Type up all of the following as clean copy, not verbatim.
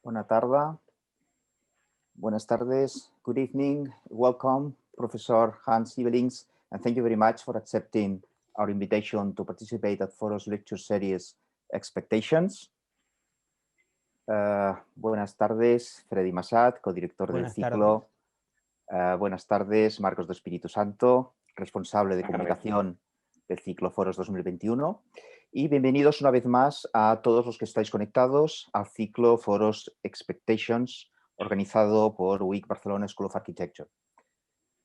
Buenas tardes. Buenas tardes. Good evening. Welcome, Professor Hans Ibelings, and thank you very much for accepting our invitation to participate at Foros lecture series Expectations. Buenas tardes, Freddy Massat, codirector del ciclo. Buenas tardes, Marcos de Espíritu Santo, responsable de comunicación del ciclo Foros 2021. Y bienvenidos una vez más a todos los que estáis conectados al ciclo Foros Expectations, organizado por UIC Barcelona School of Architecture.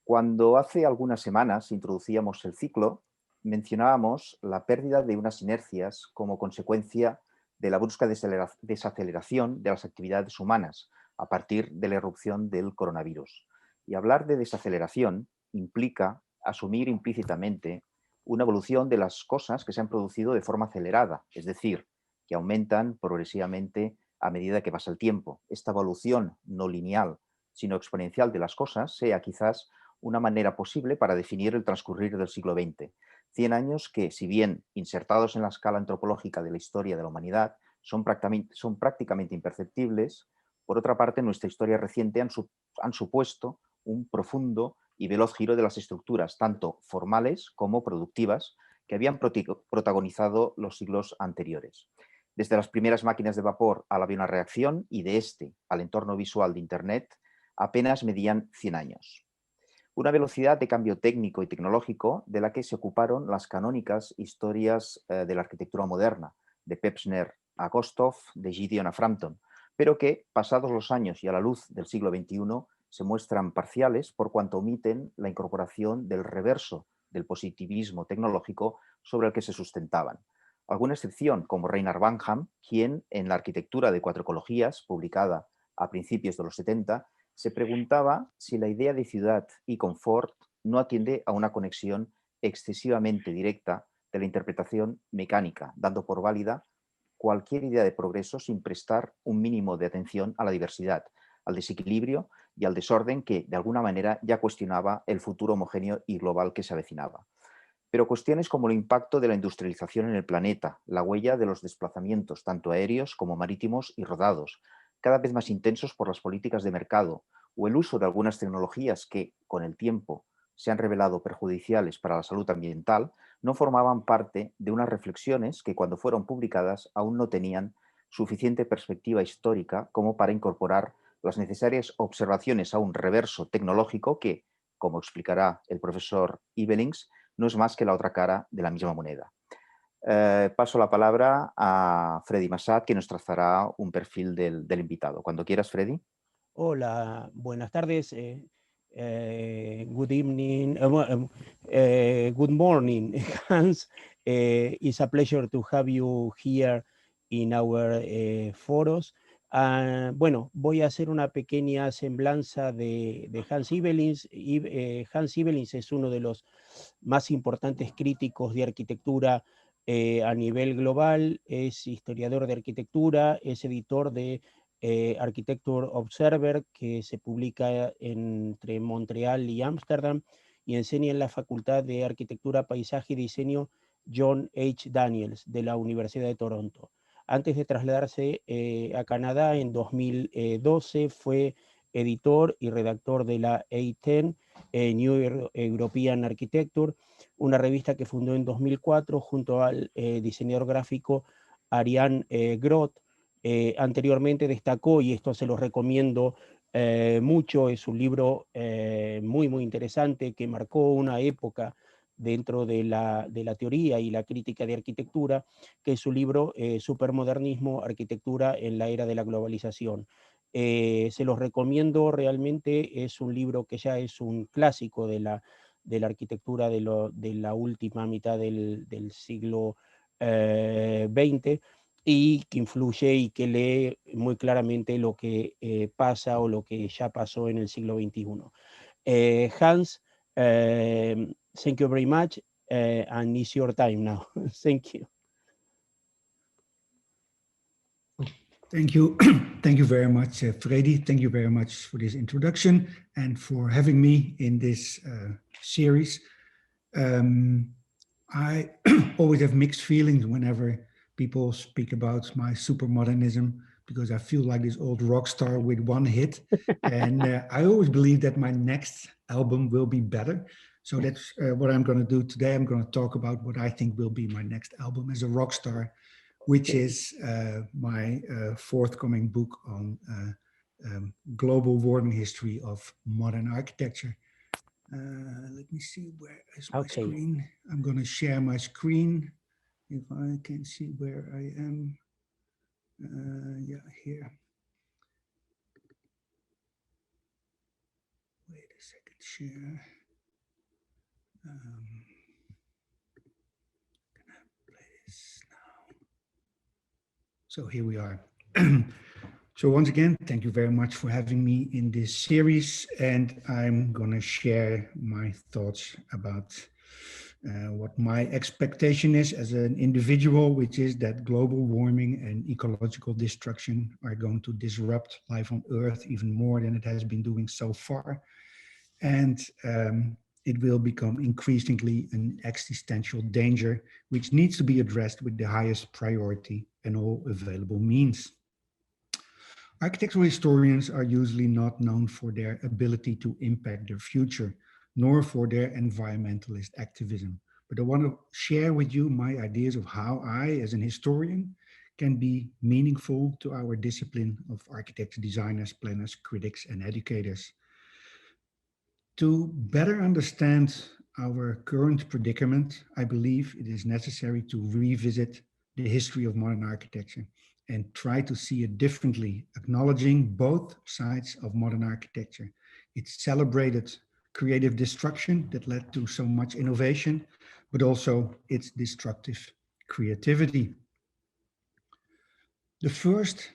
Cuando hace algunas semanas introducíamos el ciclo, mencionábamos la pérdida de unas inercias como consecuencia de la brusca desaceleración de las actividades humanas a partir de la irrupción del coronavirus. Y hablar de desaceleración implica asumir implícitamente una evolución de las cosas que se han producido de forma acelerada, es decir, que aumentan progresivamente a medida que pasa el tiempo. Esta evolución no lineal, sino exponencial de las cosas sea quizás una manera posible para definir el transcurrir del siglo XX. 100 años que, si bien insertados en la escala antropológica de la historia de la humanidad, son prácticamente imperceptibles, por otra parte, en nuestra historia reciente han supuesto un profundo y veloz giro de las estructuras, tanto formales como productivas, que habían protagonizado los siglos anteriores. Desde las primeras máquinas de vapor a la reacción y de este al entorno visual de Internet, apenas medían 100 años. Una velocidad de cambio técnico y tecnológico de la que se ocuparon las canónicas historias de la arquitectura moderna, de Pevsner a Kostov, de Gideon a Frampton, pero que, pasados los años y a la luz del siglo XXI, se muestran parciales por cuanto omiten la incorporación del reverso del positivismo tecnológico sobre el que se sustentaban. Alguna excepción, como Reinhard Banham, quien en la arquitectura de 4 ecologías, publicada a principios de los 70, se preguntaba si la idea de ciudad y confort no atiende a una conexión excesivamente directa de la interpretación mecánica, dando por válida cualquier idea de progreso sin prestar un mínimo de atención a la diversidad, al desequilibrio y al desorden que, de alguna manera, ya cuestionaba el futuro homogéneo y global que se avecinaba. Pero cuestiones como el impacto de la industrialización en el planeta, la huella de los desplazamientos, tanto aéreos como marítimos y rodados, cada vez más intensos por las políticas de mercado, o el uso de algunas tecnologías que, con el tiempo, se han revelado perjudiciales para la salud ambiental, no formaban parte de unas reflexiones que, cuando fueron publicadas, aún no tenían suficiente perspectiva histórica como para incorporar las necesarias observaciones a un reverso tecnológico que, como explicará el profesor Ibelings, no es más que la otra cara de la misma moneda. Paso la palabra a Freddy Massat, que nos trazará un perfil del invitado. Cuando quieras, Freddy. Hola, buenas tardes. Good evening. Good morning, Hans. It's a pleasure to have you here in our foros. Bueno, voy a hacer una pequeña semblanza de Hans Ibelings. Hans Ibelings es uno de los más importantes críticos de arquitectura a nivel global. Es historiador de arquitectura, es editor de Architecture Observer, que se publica entre Montreal y Amsterdam, y enseña en la Facultad de Arquitectura, Paisaje y Diseño John H. Daniels de la Universidad de Toronto. Antes de trasladarse a Canadá en 2012, fue editor y redactor de la A10, New European Architecture, una revista que fundó en 2004 junto al diseñador gráfico Arjan Groot. Anteriormente destacó, y esto se lo recomiendo mucho, es un libro muy interesante que marcó una época dentro de la teoría y la crítica de arquitectura, que es su libro Supermodernismo, Arquitectura en la Era de la Globalización. Se los recomiendo realmente, es un libro que ya es un clásico de la arquitectura de la última mitad del siglo XX, y que influye y que lee muy claramente lo que pasa o lo que ya pasó en el siglo XXI. Hans, thank you very much, and it's your time now. Thank you. Thank you. Thank you very much, Freddy. Thank you very much for this introduction and for having me in this series. I always have mixed feelings whenever people speak about my supermodernism, because I feel like this old rock star with one hit. And I always believe that my next album will be better. So that's what I'm going to do today. I'm going to talk about what I think will be my next album as a rock star, which is my forthcoming book on global warming history of modern architecture. Let me see, where is my screen? I'm going to share my screen if I can see where I am. Yeah, here. Wait a second, share. Can I play this now? So here we are. So once again, thank you very much for having me in this series, and I'm going to share my thoughts about what my expectation is as an individual, which is that global warming and ecological destruction are going to disrupt life on Earth even more than it has been doing so far. And it will become increasingly an existential danger, which needs to be addressed with the highest priority and all available means. Architectural historians are usually not known for their ability to impact their future, nor for their environmentalist activism. But I want to share with you my ideas of how I, as an historian, can be meaningful to our discipline of architects, designers, planners, critics, and educators. To better understand our current predicament, I believe it is necessary to revisit the history of modern architecture and try to see it differently, acknowledging both sides of modern architecture. It celebrated creative destruction that led to so much innovation, but also its destructive creativity. The first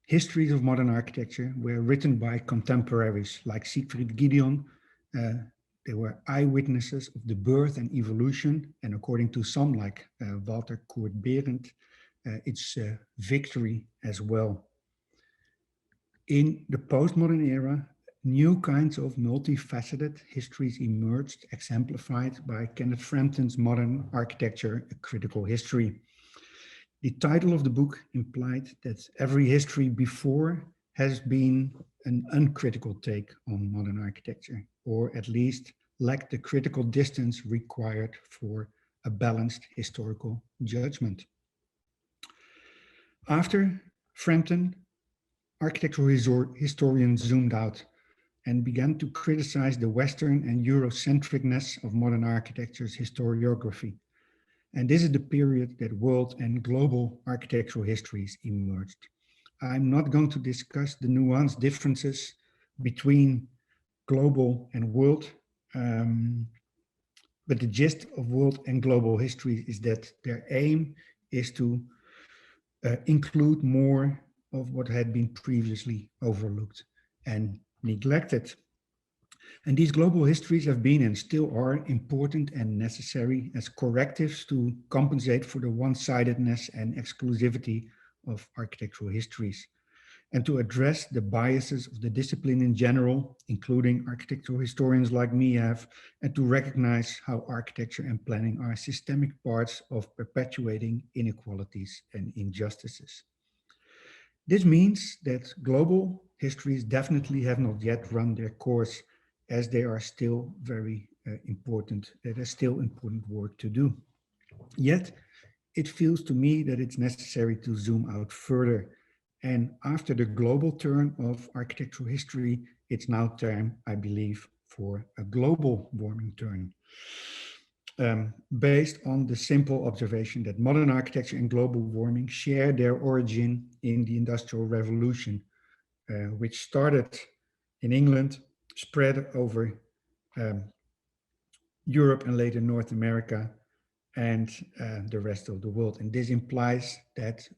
histories of modern architecture were written by contemporaries like Siegfried Giedion. They were eyewitnesses of the birth and evolution, and according to some like Walter Kurt Behrendt, its victory as well. In the postmodern era, new kinds of multifaceted histories emerged, exemplified by Kenneth Frampton's Modern Architecture, A Critical History. The title of the book implied that every history before has been an uncritical take on modern architecture, or at least lacked the critical distance required for a balanced historical judgment. After Frampton, architectural historians zoomed out and began to criticize the Western and Eurocentricness of modern architecture's historiography. And this is the period that world and global architectural histories emerged. I'm not going to discuss the nuanced differences between global and world, but the gist of world and global history is that their aim is to include more of what had been previously overlooked and neglected. And these global histories have been and still are important and necessary as correctives to compensate for the one-sidedness and exclusivity of architectural histories, and to address the biases of the discipline in general, including architectural historians like me have, and to recognize how architecture and planning are systemic parts of perpetuating inequalities and injustices. This means that global histories definitely have not yet run their course, as they are still very important. There's still important work to do. Yet, it feels to me that it's necessary to zoom out further. And after the global turn of architectural history, it's now time, I believe, for a global warming turn. Based on the simple observation that modern architecture and global warming share their origin in the Industrial Revolution, which started in England, spread over Europe and later North America and the rest of the world. And this implies that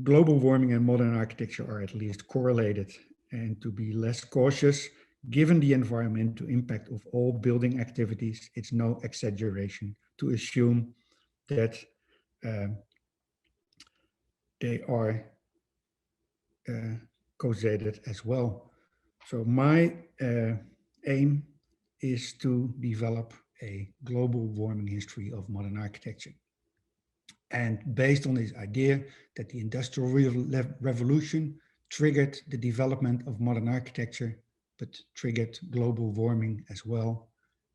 global warming and modern architecture are at least correlated, and to be less cautious, given the environmental impact of all building activities, it's no exaggeration to assume that they are causated as well. So my aim is to develop a global warming history of modern architecture. And based on this idea that the Industrial Revolution triggered the development of modern architecture, but triggered global warming as well.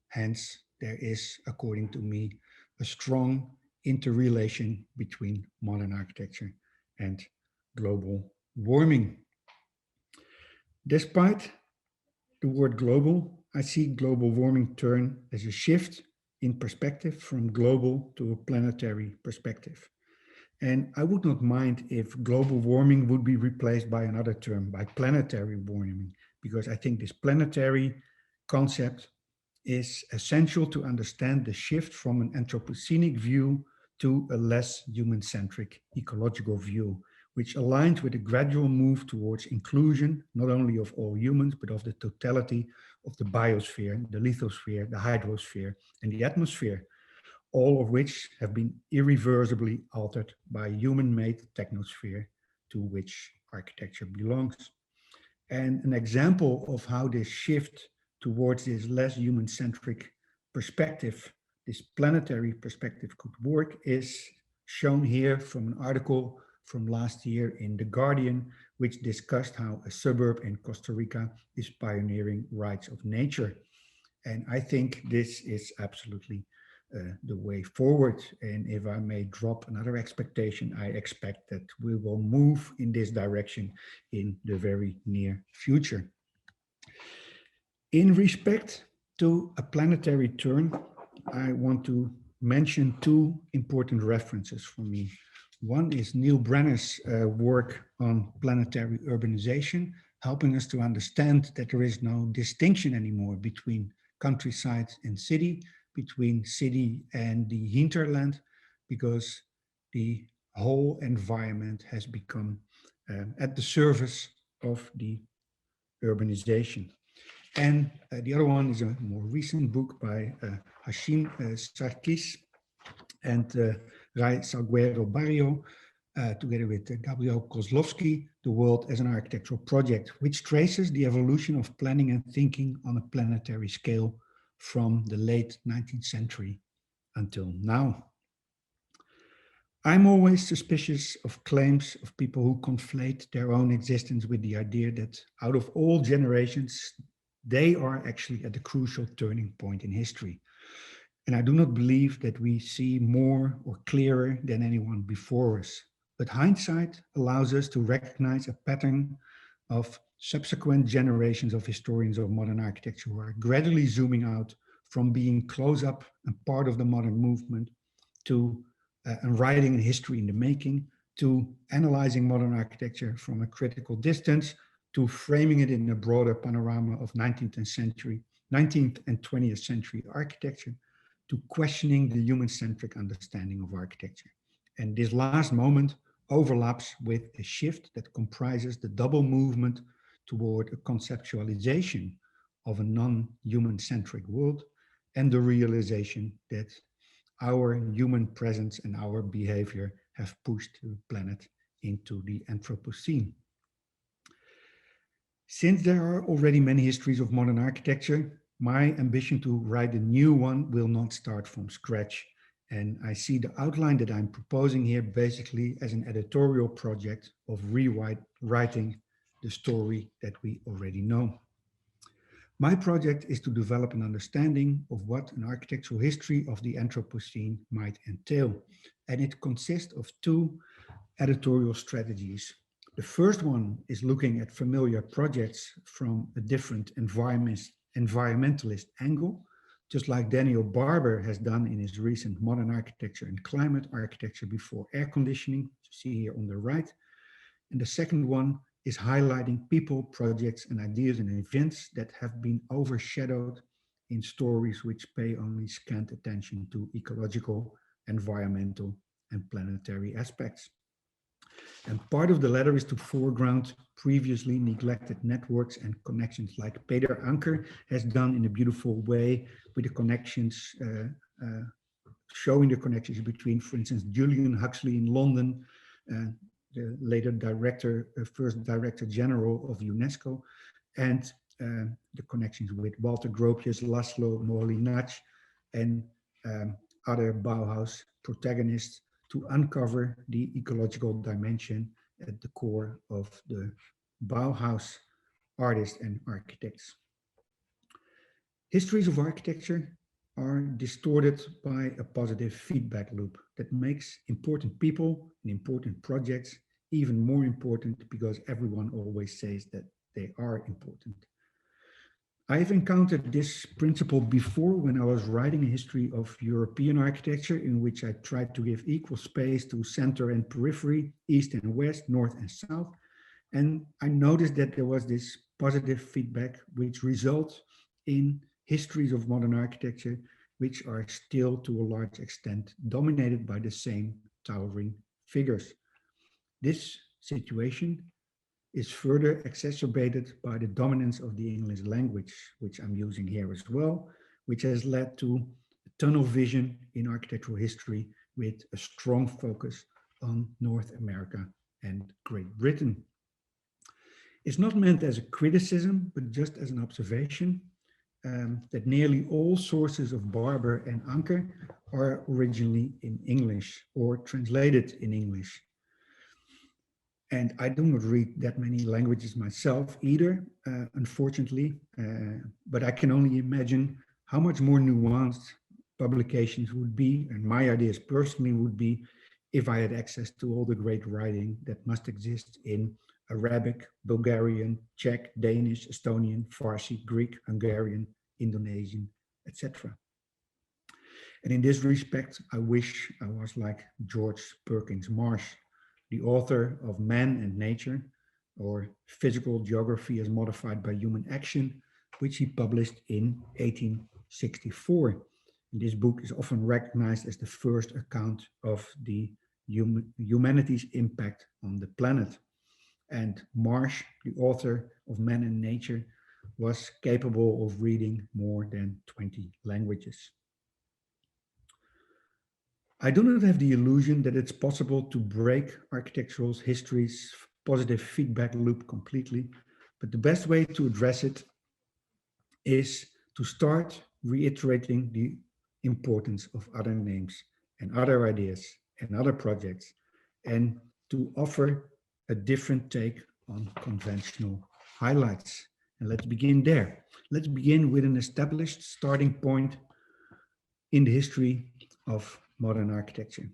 Hence, there is, according to me, a strong interrelation between modern architecture and global warming. Despite the word global, I see global warming turn as a shift in perspective from global to a planetary perspective. And I would not mind if global warming would be replaced by another term, by planetary warming, because I think this planetary concept is essential to understand the shift from an Anthropocenic view to a less human-centric ecological view, which aligns with a gradual move towards inclusion, not only of all humans, but of the totality of the biosphere, the lithosphere, the hydrosphere, and the atmosphere, all of which have been irreversibly altered by human-made technosphere to which architecture belongs. And an example of how this shift towards this less human-centric perspective, this planetary perspective could work is shown here from an article from last year in The Guardian, which discussed how a suburb in Costa Rica is pioneering rights of nature. And I think this is absolutely the way forward. And if I may drop another expectation, I expect that we will move in this direction in the very near future. In respect to a planetary turn, I want to mention two important references for me. One is Neil Brenner's work on planetary urbanization, helping us to understand that there is no distinction anymore between countryside and city, between city and the hinterland, because the whole environment has become at the service of the urbanization. And the other one is a more recent book by Hashim Sarkis and Ray Salguero Barrio, together with Gabriel Kozlowski, The World as an Architectural Project, which traces the evolution of planning and thinking on a planetary scale from the late 19th century until now. I'm always suspicious of claims of people who conflate their own existence with the idea that out of all generations, they are actually at the crucial turning point in history. And I do not believe that we see more or clearer than anyone before us. But hindsight allows us to recognize a pattern of subsequent generations of historians of modern architecture who are gradually zooming out from being close up and part of the modern movement to and writing history in the making, to analyzing modern architecture from a critical distance, to framing it in a broader panorama of 19th and 20th century architecture, to questioning the human-centric understanding of architecture. And this last moment overlaps with a shift that comprises the double movement toward a conceptualization of a non-human-centric world and the realization that our human presence and our behavior have pushed the planet into the Anthropocene. Since there are already many histories of modern architecture, my ambition to write a new one will not start from scratch. And I see the outline that I'm proposing here basically as an editorial project of rewriting the story that we already know. My project is to develop an understanding of what an architectural history of the Anthropocene might entail. And it consists of two editorial strategies. The first one is looking at familiar projects from a different environmentalist angle, just like Daniel Barber has done in his recent Modern Architecture and Climate Architecture Before Air Conditioning, you see here on the right. And the second one is highlighting people, projects, and ideas and events that have been overshadowed in stories which pay only scant attention to ecological, environmental, and planetary aspects. And part of the latter is to foreground previously neglected networks and connections, like Peter Anker has done in a beautiful way with the connections, showing the connections between, for instance, Julian Huxley in London, the later first Director General of UNESCO, and the connections with Walter Gropius, Laszlo Moholy-Nagy, and other Bauhaus protagonists, to uncover the ecological dimension at the core of the Bauhaus artists and architects. Histories of architecture are distorted by a positive feedback loop that makes important people and important projects even more important because everyone always says that they are important. I've encountered this principle before when I was writing a history of European architecture, in which I tried to give equal space to center and periphery, east and west, north and south. And I noticed that there was this positive feedback which results in histories of modern architecture, which are still to a large extent dominated by the same towering figures. This situation is further exacerbated by the dominance of the English language, which I'm using here as well, which has led to a tunnel vision in architectural history with a strong focus on North America and Great Britain. It's not meant as a criticism, but just as an observation that nearly all sources of Barber and Anker are originally in English or translated in English. And I do not read that many languages myself either, unfortunately, but I can only imagine how much more nuanced publications would be, and my ideas personally would be, if I had access to all the great writing that must exist in Arabic, Bulgarian, Czech, Danish, Estonian, Farsi, Greek, Hungarian, Indonesian, etc. And in this respect, I wish I was like George Perkins Marsh, the author of Man and Nature, or Physical Geography as Modified by Human Action, which he published in 1864. And this book is often recognized as the first account of the humanity's impact on the planet. And Marsh, the author of Man and Nature, was capable of reading more than 20 languages. I do not have the illusion that it's possible to break architectural history's positive feedback loop completely, but the best way to address it is to start reiterating the importance of other names and other ideas and other projects, and to offer a different take on conventional highlights. And let's begin there. Let's begin with an established starting point in the history of modern architecture.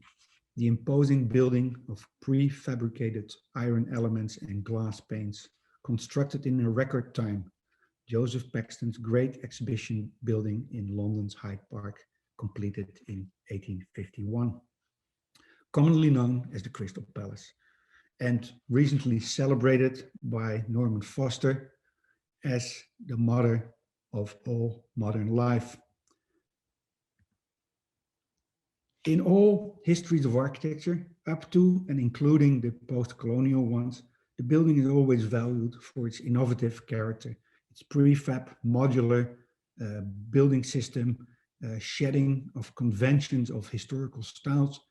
The imposing building of prefabricated iron elements and glass panes, constructed in a record time, Joseph Paxton's great exhibition building in London's Hyde Park, completed in 1851, commonly known as the Crystal Palace, and recently celebrated by Norman Foster as the mother of all modern life. In all histories of architecture, up to and including the post-colonial ones, the building is always valued for its innovative character, its prefab, modular building system, shedding of conventions of historical styles,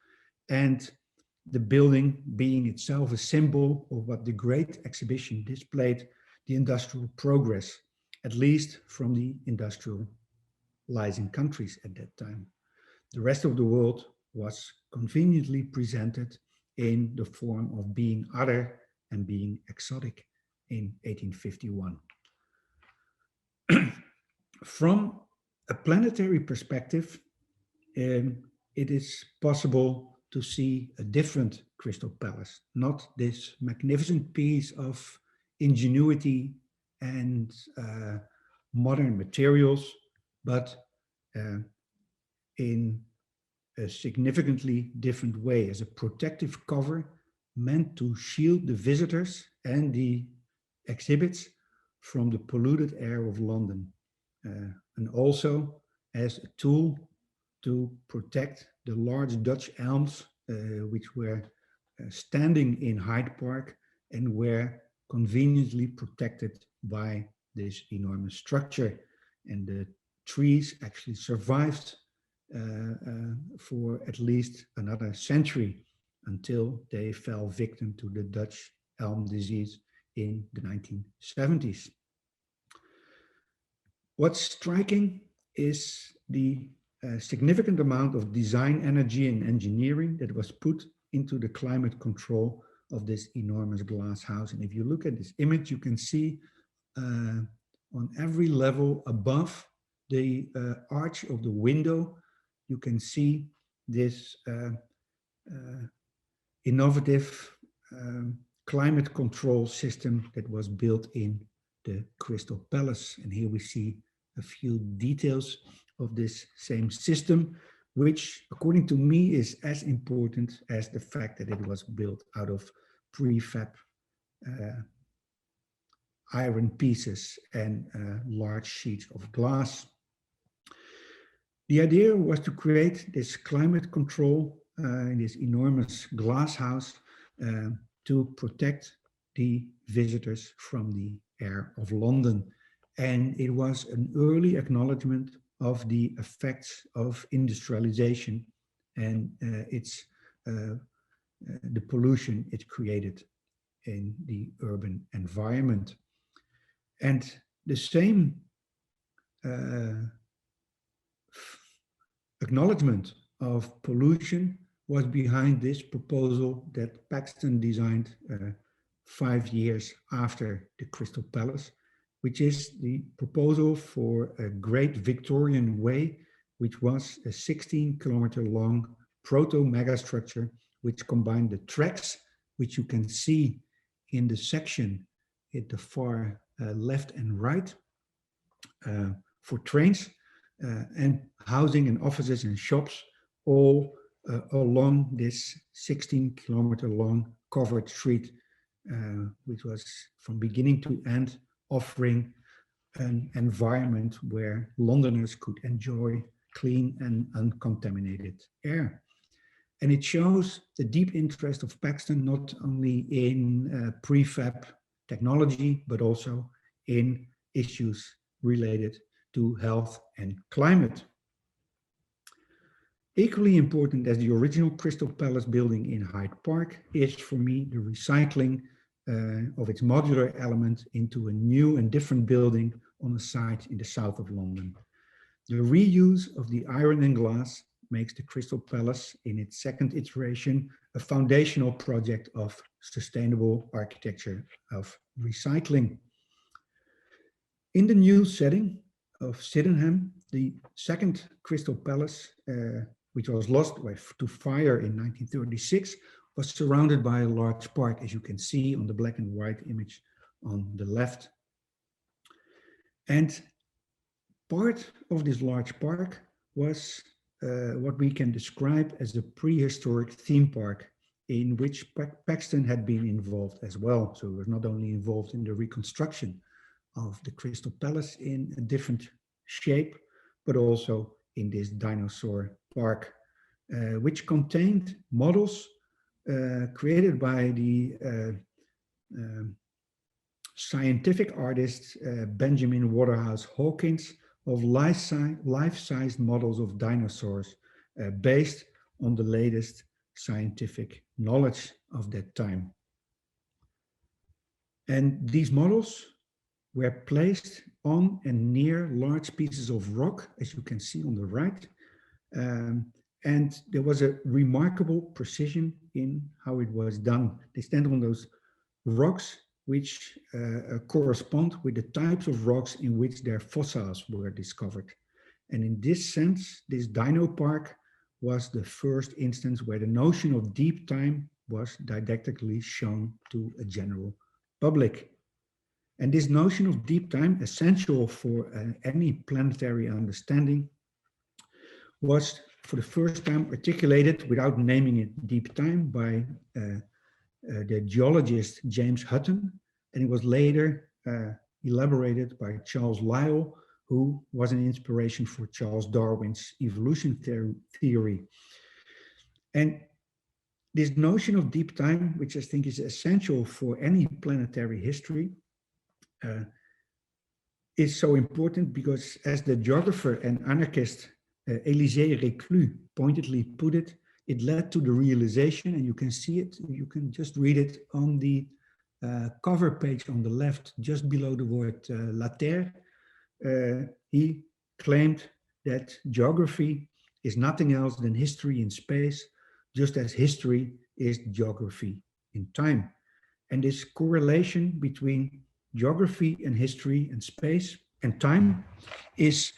and the building being itself a symbol of what the Great Exhibition displayed, the industrial progress, at least from the industrializing countries at that time. The rest of the world was conveniently presented in the form of being other and being exotic in 1851. From a planetary perspective, it is possible to see a different Crystal Palace, not this magnificent piece of ingenuity and modern materials, but in a significantly different way, as a protective cover meant to shield the visitors and the exhibits from the polluted air of London, and also as a tool to protect the large Dutch elms which were standing in Hyde Park and were conveniently protected by this enormous structure. And the trees actually survived for at least another century until they fell victim to the Dutch elm disease in the 1970s. What's striking is the a significant amount of design energy and engineering that was put into the climate control of this enormous glass house. And if you look at this image, you can see on every level above the arch of the window, you can see this innovative climate control system that was built in the Crystal Palace. And here we see a few details of this same system, which according to me is as important as the fact that it was built out of prefab iron pieces and large sheets of glass. The idea was to create this climate control in this enormous glass house to protect the visitors from the air of London. And it was an early acknowledgement of the effects of industrialization and the pollution it created in the urban environment. And the same acknowledgement of pollution was behind this proposal that Paxton designed 5 years after the Crystal Palace, which is the proposal for a Great Victorian Way, which was a 16-kilometer long proto-megastructure, which combined the tracks, which you can see in the section at the far left and right for trains, and housing and offices and shops all along this 16-kilometer long covered street, which was from beginning to end offering an environment where Londoners could enjoy clean and uncontaminated air. And it shows the deep interest of Paxton not only in prefab technology, but also in issues related to health and climate. Equally important as the original Crystal Palace building in Hyde Park is for me the recycling of its modular element into a new and different building on a site in the south of London. The reuse of the iron and glass makes the Crystal Palace in its second iteration a foundational project of sustainable architecture of recycling. In the new setting of Sydenham, the second Crystal Palace, which was lost to fire in 1936, was surrounded by a large park, as you can see on the black and white image on the left. And part of this large park was what we can describe as a prehistoric theme park, in which Paxton had been involved as well. So it was not only involved in the reconstruction of the Crystal Palace in a different shape, but also in this dinosaur park, which contained models created by the scientific artist Benjamin Waterhouse Hawkins of life-sized models of dinosaurs based on the latest scientific knowledge of that time. And these models were placed on and near large pieces of rock, as you can see on the right. And there was a remarkable precision in how it was done. They stand on those rocks which correspond with the types of rocks in which their fossils were discovered. And in this sense, this dino park was the first instance where the notion of deep time was didactically shown to a general public. And this notion of deep time, essential for any planetary understanding, was for the first time articulated without naming it deep time by the geologist James Hutton, and it was later elaborated by Charles Lyell, who was an inspiration for Charles Darwin's evolution theory. And this notion of deep time, which I think is essential for any planetary history, is so important because, as the geographer and anarchist Élisée Reclus pointedly put it, it led to the realization, and you can see it, you can just read it on the cover page on the left, just below the word La Terre. He claimed that geography is nothing else than history in space, just as history is geography in time. And this correlation between geography and history and space and time is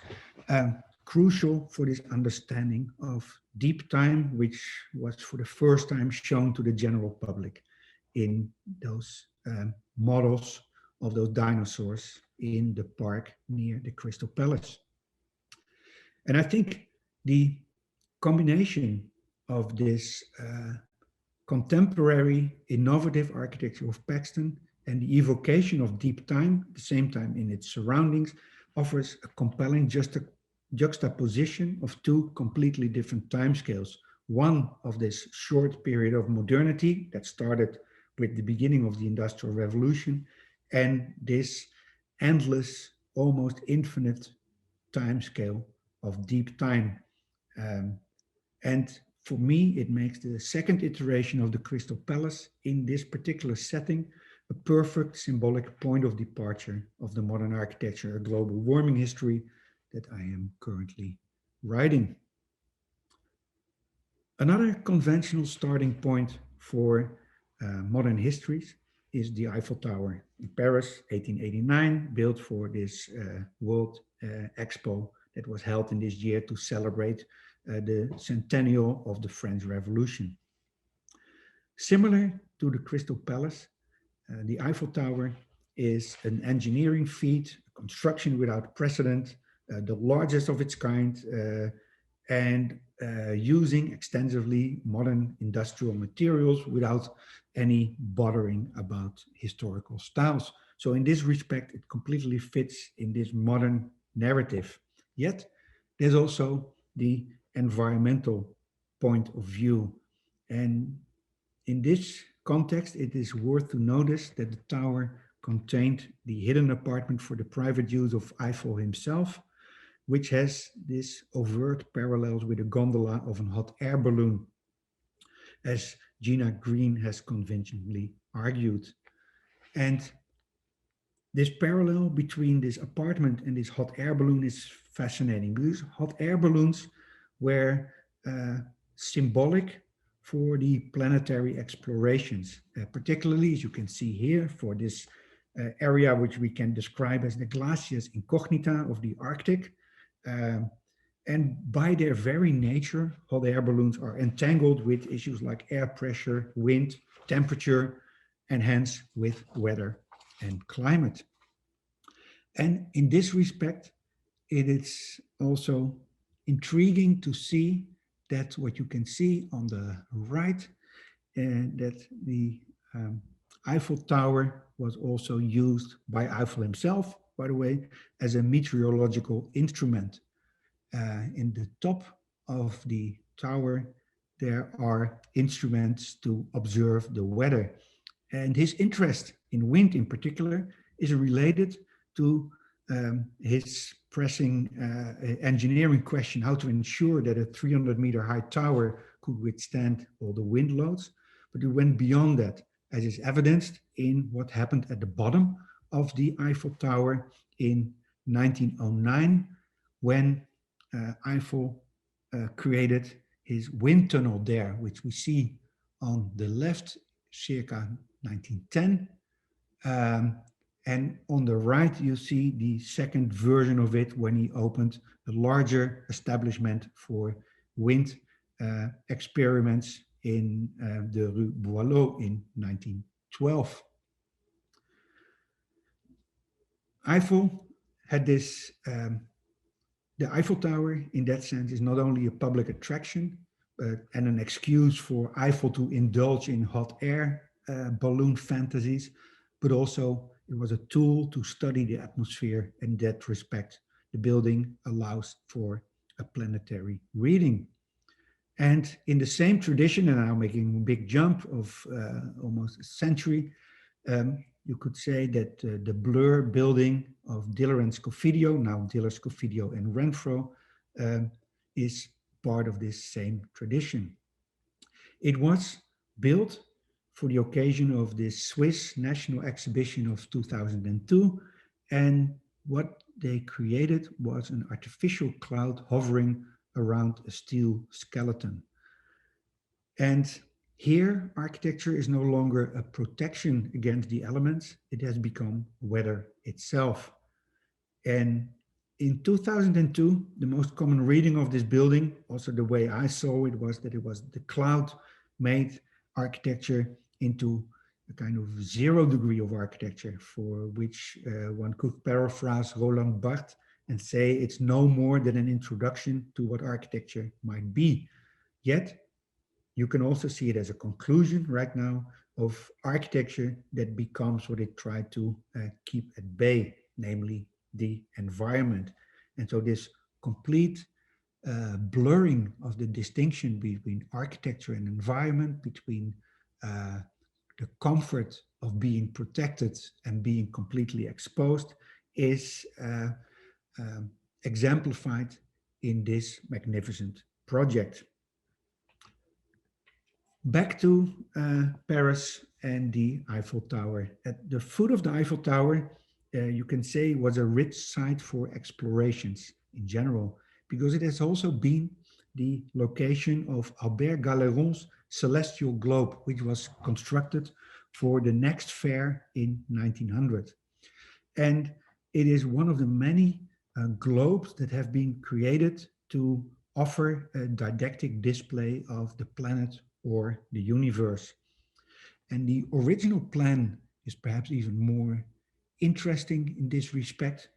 crucial for this understanding of deep time, which was for the first time shown to the general public in those models of those dinosaurs in the park near the Crystal Palace. And I think the combination of this contemporary innovative architecture of Paxton and the evocation of deep time, at the same time in its surroundings, offers a compelling juxtaposition of two completely different timescales. One of this short period of modernity that started with the beginning of the Industrial Revolution, and this endless, almost infinite timescale of deep time. And for me, it makes the second iteration of the Crystal Palace in this particular setting a perfect symbolic point of departure of the modern architecture, a global warming history that I am currently writing. Another conventional starting point for modern histories is the Eiffel Tower in Paris, 1889, built for this World Expo that was held in this year to celebrate the centennial of the French Revolution. Similar to the Crystal Palace, the Eiffel Tower is an engineering feat, a construction without precedent, the largest of its kind, and using extensively modern industrial materials without any bothering about historical styles. So in this respect, it completely fits in this modern narrative. Yet, there's also the environmental point of view. And in this context, it is worth to notice that the tower contained the hidden apartment for the private use of Eiffel himself, which has this overt parallels with a gondola of a hot air balloon, as Gina Green has convincingly argued. And this parallel between this apartment and this hot air balloon is fascinating, because hot air balloons were symbolic for the planetary explorations, particularly, as you can see here, for this area which we can describe as the glaciers incognita of the Arctic. And by their very nature, hot air balloons are entangled with issues like air pressure, wind, temperature, and hence with weather and climate. And in this respect, it is also intriguing to see that what you can see on the right, that the Eiffel Tower was also used by Eiffel himself, by the way, as a meteorological instrument. In the top of the tower, there are instruments to observe the weather. And his interest in wind in particular is related to his pressing engineering question, how to ensure that a 300-meter high tower could withstand all the wind loads. But he went beyond that, as is evidenced in what happened at the bottom of the Eiffel Tower in 1909, when Eiffel created his wind tunnel there, which we see on the left, circa 1910. And on the right, you see the second version of it when he opened a larger establishment for wind experiments in the Rue Boileau in 1912. Eiffel had this, the Eiffel Tower in that sense is not only a public attraction, but and an excuse for Eiffel to indulge in hot air balloon fantasies, but also it was a tool to study the atmosphere. In that respect, the building allows for a planetary reading. And in the same tradition, and I'm making a big jump of almost a century, you could say that the Blur building of Diller and Scofidio, now Diller, Scofidio and Renfro, is part of this same tradition. It was built for the occasion of the Swiss National Exhibition of 2002. And what they created was an artificial cloud hovering around a steel skeleton. And here, architecture is no longer a protection against the elements, it has become weather itself. And in 2002, the most common reading of this building, also the way I saw it, was that it was the cloud made architecture into a kind of 0 degree of architecture, for which one could paraphrase Roland Barthes and say it's no more than an introduction to what architecture might be. Yet, you can also see it as a conclusion right now of architecture that becomes what it tried to keep at bay, namely the environment. And so this complete blurring of the distinction between architecture and environment, between the comfort of being protected and being completely exposed, is exemplified in this magnificent project. Back to Paris and the Eiffel Tower. At the foot of the Eiffel Tower, you can say, was a rich site for explorations in general, because it has also been the location of Albert Galeron's celestial globe, which was constructed for the next fair in 1900. And it is one of the many globes that have been created to offer a didactic display of the planet or the universe. And the original plan is perhaps even more interesting in this respect,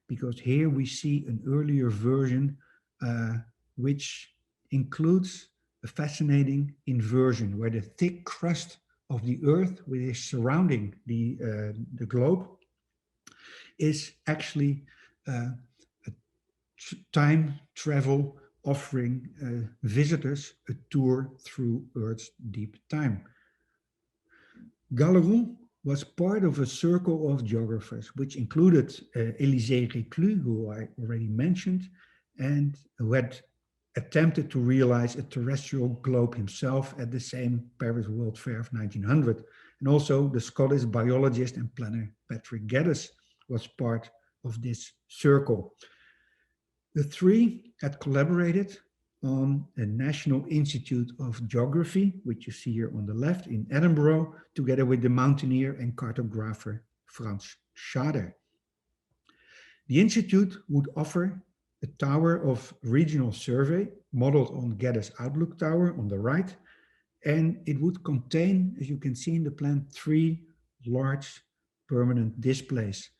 because here we see an earlier version which includes a fascinating inversion, where the thick crust of the Earth, which is surrounding the globe, is actually a time travel offering visitors a tour through Earth's deep time. Galeron was part of a circle of geographers, which included Élisée Reclus, who I already mentioned, and who had attempted to realize a terrestrial globe himself at the same Paris World Fair of 1900. And also the Scottish biologist and planner Patrick Geddes was part of this circle. The three had collaborated on a National Institute of Geography, which you see here on the left in Edinburgh, together with the mountaineer and cartographer Frans Schader. The institute would offer a tower of regional survey modeled on Geddes' Outlook Tower on the right, and it would contain, as you can see in the plan, 3 large permanent displays,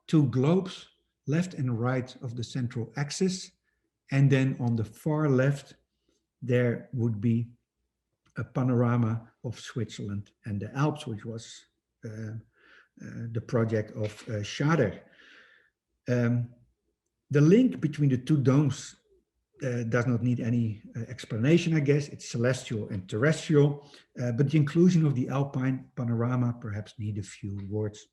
2 globes left and right of the central axis, and then on the far left there would be a panorama of Switzerland and the Alps, which was the project of Schader. The link between the 2 domes does not need any explanation, I guess. It's celestial and terrestrial, but the inclusion of the Alpine Panorama perhaps need a few words.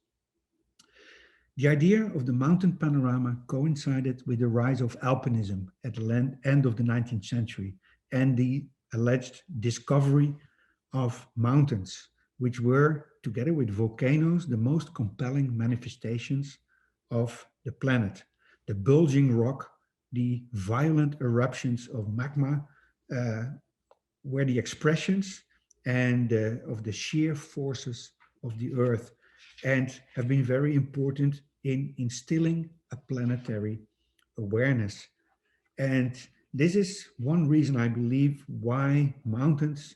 The idea of the mountain panorama coincided with the rise of alpinism at the end of the 19th century and the alleged discovery of mountains, which were, together with volcanoes, the most compelling manifestations of the planet. The bulging rock, the violent eruptions of magma were the expressions and of the sheer forces of the earth, and have been very important in instilling a planetary awareness. And this is one reason I believe why mountains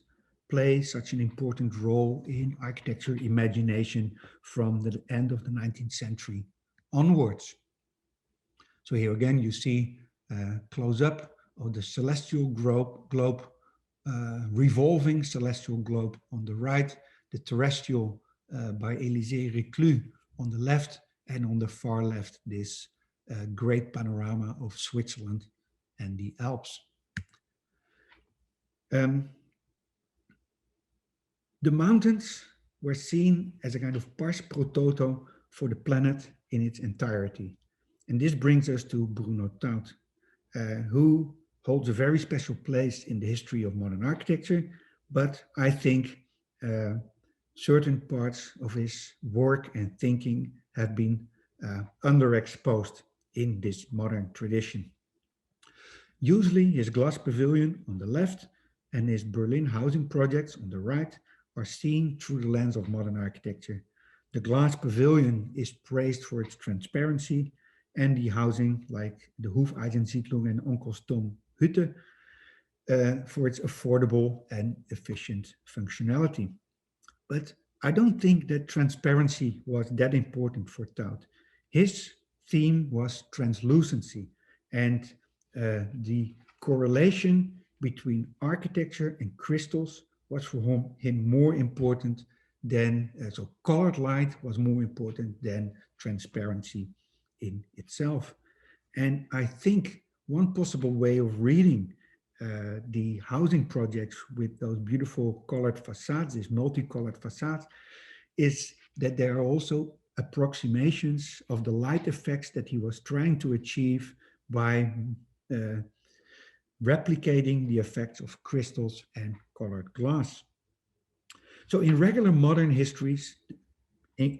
play such an important role in architecture imagination from the end of the 19th century onwards. So here again, you see close up of the celestial globe, revolving celestial globe on the right, the terrestrial by Élisée Reclus on the left, and on the far left, this great panorama of Switzerland and the Alps. The mountains were seen as a kind of pars pro toto for the planet in its entirety. And this brings us to Bruno Taut, who holds a very special place in the history of modern architecture, but I think certain parts of his work and thinking have been underexposed in this modern tradition. Usually his glass pavilion on the left and his Berlin housing projects on the right are seen through the lens of modern architecture. The glass pavilion is praised for its transparency, and the housing like the Hofeisensiedlung and Onkelstom Hütte for its affordable and efficient functionality. But I don't think that transparency was that important for Taut. His theme was translucency, and the correlation between architecture and crystals was for him more important than, so colored light was more important than transparency in itself. And I think one possible way of reading the housing projects with those beautiful colored facades, these multicolored facades, is that there are also approximations of the light effects that he was trying to achieve by replicating the effects of crystals and colored glass. So in regular modern histories,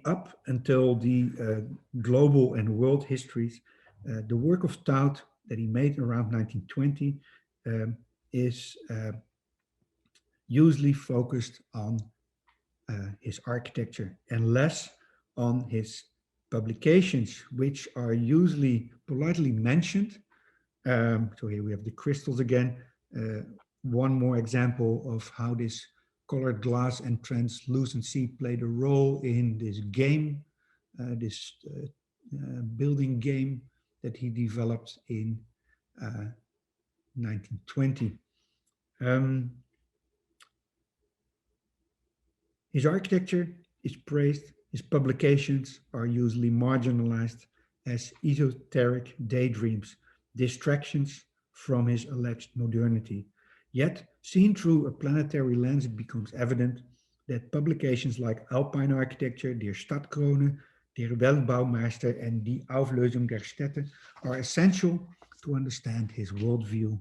up until the global and world histories, the work of Taut that he made around 1920 is usually focused on his architecture and less on his publications, which are usually politely mentioned. So here we have the crystals again. One more example of how this colored glass and translucency played a role in this game, this building game that he developed in 1920. His architecture is praised, his publications are usually marginalized as esoteric daydreams, distractions from his alleged modernity. Yet, seen through a planetary lens, it becomes evident that publications like Alpine Architecture, Der Stadtkrone, Der Weltbaumeister, and Die Auflösung der Städte are essential to understand his worldview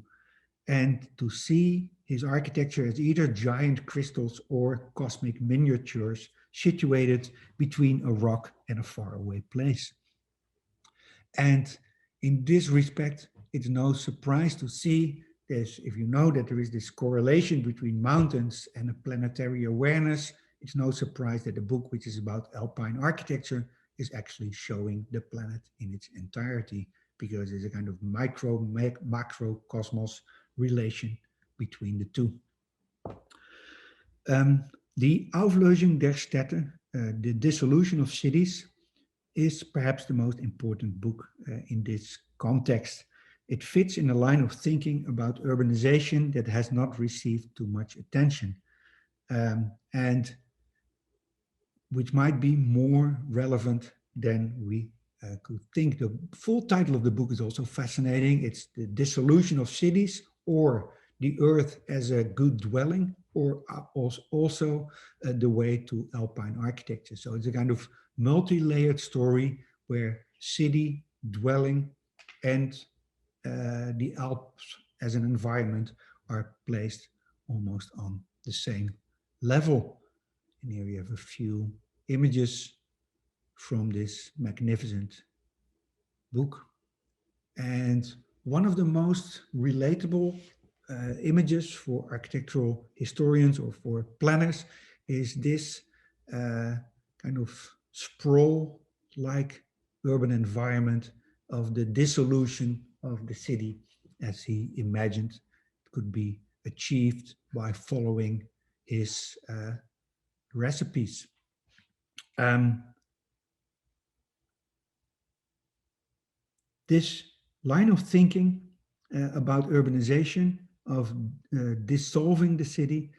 and to see his architecture as either giant crystals or cosmic miniatures situated between a rock and a faraway place. And in this respect, it's no surprise to see this, if you know that there is this correlation between mountains and a planetary awareness, it's no surprise that the book, which is about Alpine architecture, is actually showing the planet in its entirety, because there's a kind of macrocosmos relation between the two. The Auflösung der Städte, the Dissolution of Cities, is perhaps the most important book in this context. It fits in a line of thinking about urbanization that has not received too much attention, and which might be more relevant than we could think. The full title of the book is also fascinating. It's The Dissolution of Cities, or The Earth as a Good Dwelling, or also The Way to Alpine Architecture. So it's a kind of multi-layered story where city, dwelling, and the Alps as an environment are placed almost on the same level. And here we have a few images from this magnificent book. And one of the most relatable images for architectural historians or for planners is this kind of sprawl-like urban environment of the dissolution of the city as he imagined it could be achieved by following his recipes. This line of thinking about urbanization, of dissolving the city,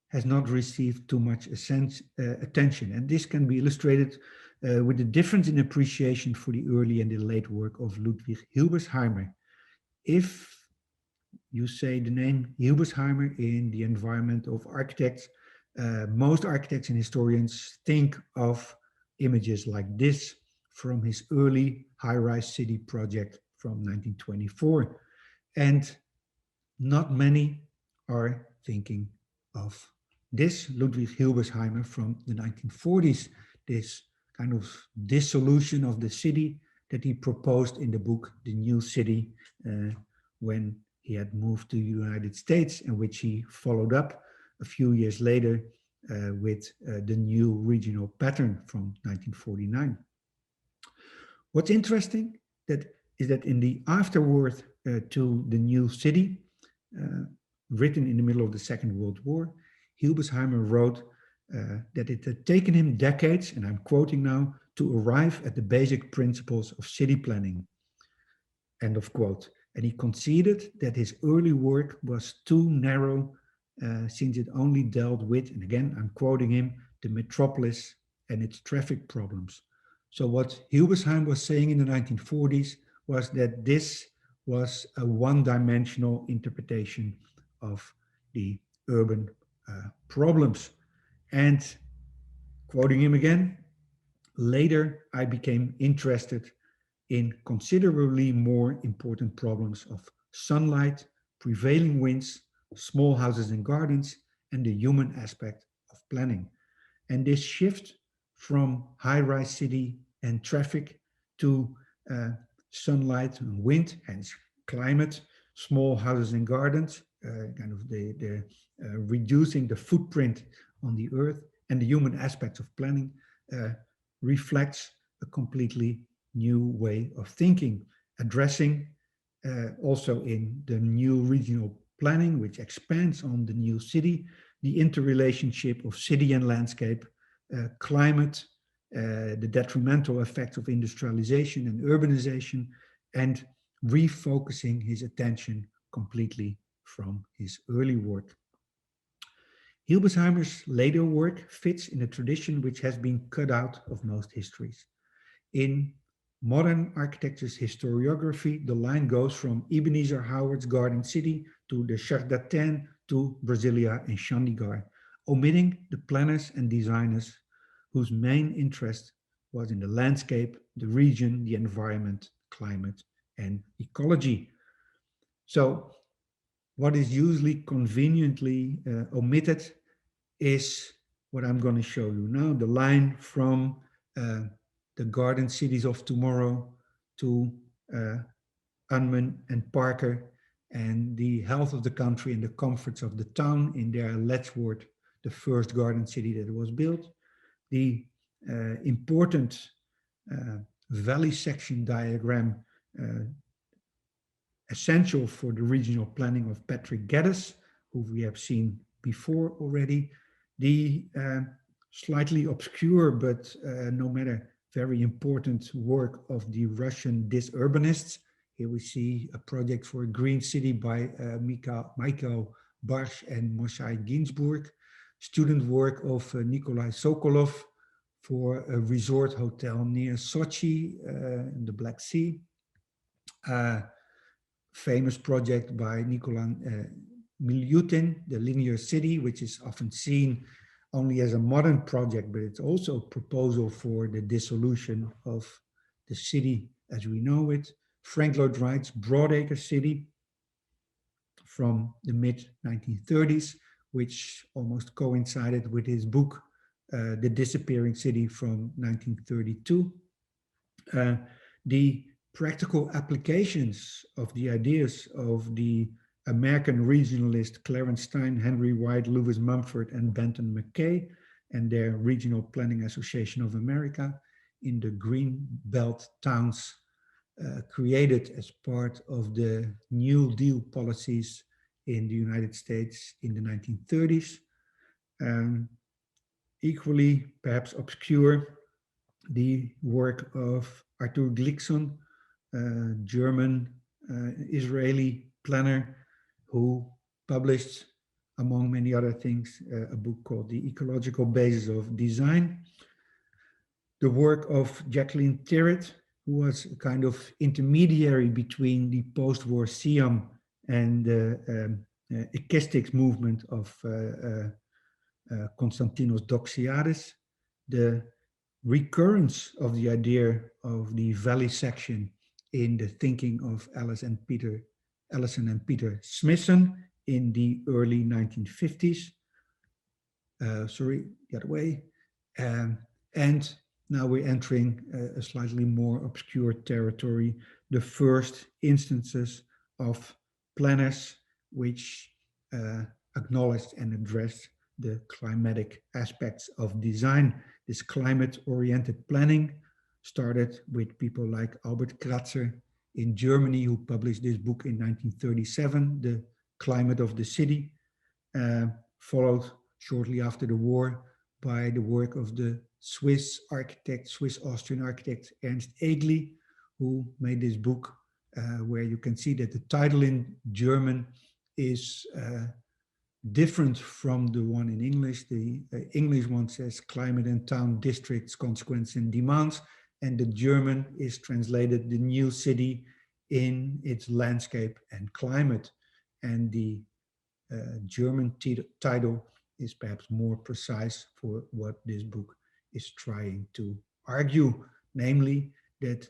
has not received too much attention. And this can be illustrated with the difference in appreciation for the early and the late work of Ludwig Hilbersheimer. If you say the name Hilbersheimer in the environment of architects, most architects and historians think of images like this from his early high-rise city project from 1924. And not many are thinking of this Ludwig Hilbersheimer from the 1940s, this kind of dissolution of the city that he proposed in the book, The New City, when he had moved to the United States, and which he followed up a few years later with the new regional pattern from 1949. What's interesting is that in the afterword to the new city, written in the middle of the Second World War, Hilbersheimer wrote that it had taken him decades, and I'm quoting now, to arrive at the basic principles of city planning. End of quote. And he conceded that his early work was too narrow since it only dealt with, and again, I'm quoting him, the metropolis and its traffic problems. So what Hilbersheim was saying in the 1940s was that this was a one-dimensional interpretation of the urban problems. And quoting him again, later I became interested in considerably more important problems of sunlight, prevailing winds, small houses and gardens, and the human aspect of planning. And this shift from high-rise city and traffic to sunlight and wind, hence climate, small houses and gardens, kind of the reducing the footprint on the earth, and the human aspects of planning reflects a completely new way of thinking, addressing also in the new regional planning, which expands on the new city, the interrelationship of city and landscape, climate, the detrimental effects of industrialization and urbanization, and refocusing his attention completely from his early work. Hilbersheimer's later work fits in a tradition which has been cut out of most histories. In modern architecture's historiography, the line goes from Ebenezer Howard's Garden City to the Chardin to Brasilia and Chandigarh, omitting the planners and designers whose main interest was in the landscape, the region, the environment, climate, and ecology. So what is usually conveniently omitted is what I'm going to show you now, the line from the garden cities of tomorrow to Unman and Parker, and the health of the country and the comforts of the town in their Letchworth, the first garden city that was built. The important valley section diagram essential for the regional planning of Patrick Geddes, who we have seen before already. The slightly obscure, but no matter very important work of the Russian disurbanists. Here we see a project for a green city by Michael Barsh and Moshe Ginsburg. Student work of Nikolai Sokolov for a resort hotel near Sochi in the Black Sea. Famous project by Nikolai Milyutin, the linear city, which is often seen only as a modern project, but it's also a proposal for the dissolution of the city as we know it. Frank Lloyd Wright's Broadacre City from the mid-1930s, which almost coincided with his book, The Disappearing City from 1932. The practical applications of the ideas of the American regionalist Clarence Stein, Henry White, Lewis Mumford, and Benton McKay, and their Regional Planning Association of America in the Green Belt towns created as part of the New Deal policies in the United States in the 1930s. Equally, perhaps obscure, the work of Arthur Glickson, German Israeli planner, who published, among many other things, a book called The Ecological Basis of Design. The work of Jacqueline Tirrett, who was a kind of intermediary between the post-war Siam and the eclectic movement of Konstantinos Doxiadis. The recurrence of the idea of the valley section in the thinking of Allison and Peter Smithson in the early 1950s. Sorry, the other way. And now we're entering a slightly more obscure territory, the first instances of planners which acknowledged and addressed the climatic aspects of design. This climate-oriented planning started with people like Albert Kratzer in Germany, who published this book in 1937, The Climate of the City, followed shortly after the war by the work of the Swiss-Austrian architect Ernst Egli, who made this book where you can see that the title in German is different from the one in English. The English one says Climate and Town Districts, Consequences and Demands, and the German is translated The New City in its Landscape and Climate. And the German title is perhaps more precise for what this book is trying to argue, namely that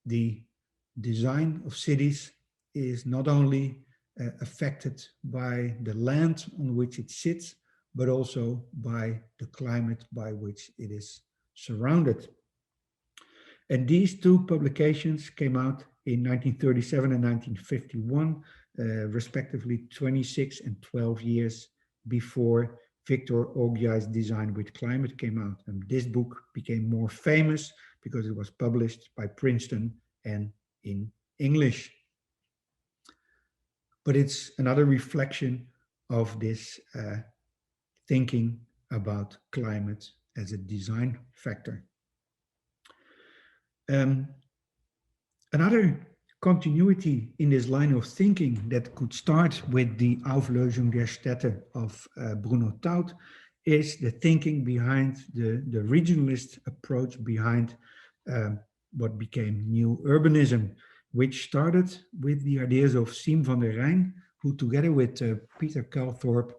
the design of cities is not only affected by the land on which it sits, but also by the climate by which it is surrounded. And these two publications came out in 1937 and 1951, respectively 26 and 12 years before Victor Ogiai's Design with Climate came out. And this book became more famous because it was published by Princeton and in English. But it's another reflection of this thinking about climate as a design factor. Another continuity in this line of thinking that could start with the Auflösung der Städte of Bruno Taut is the thinking behind the regionalist approach behind what became new urbanism, which started with the ideas of Siem van der Rijn, who together with Peter Calthorpe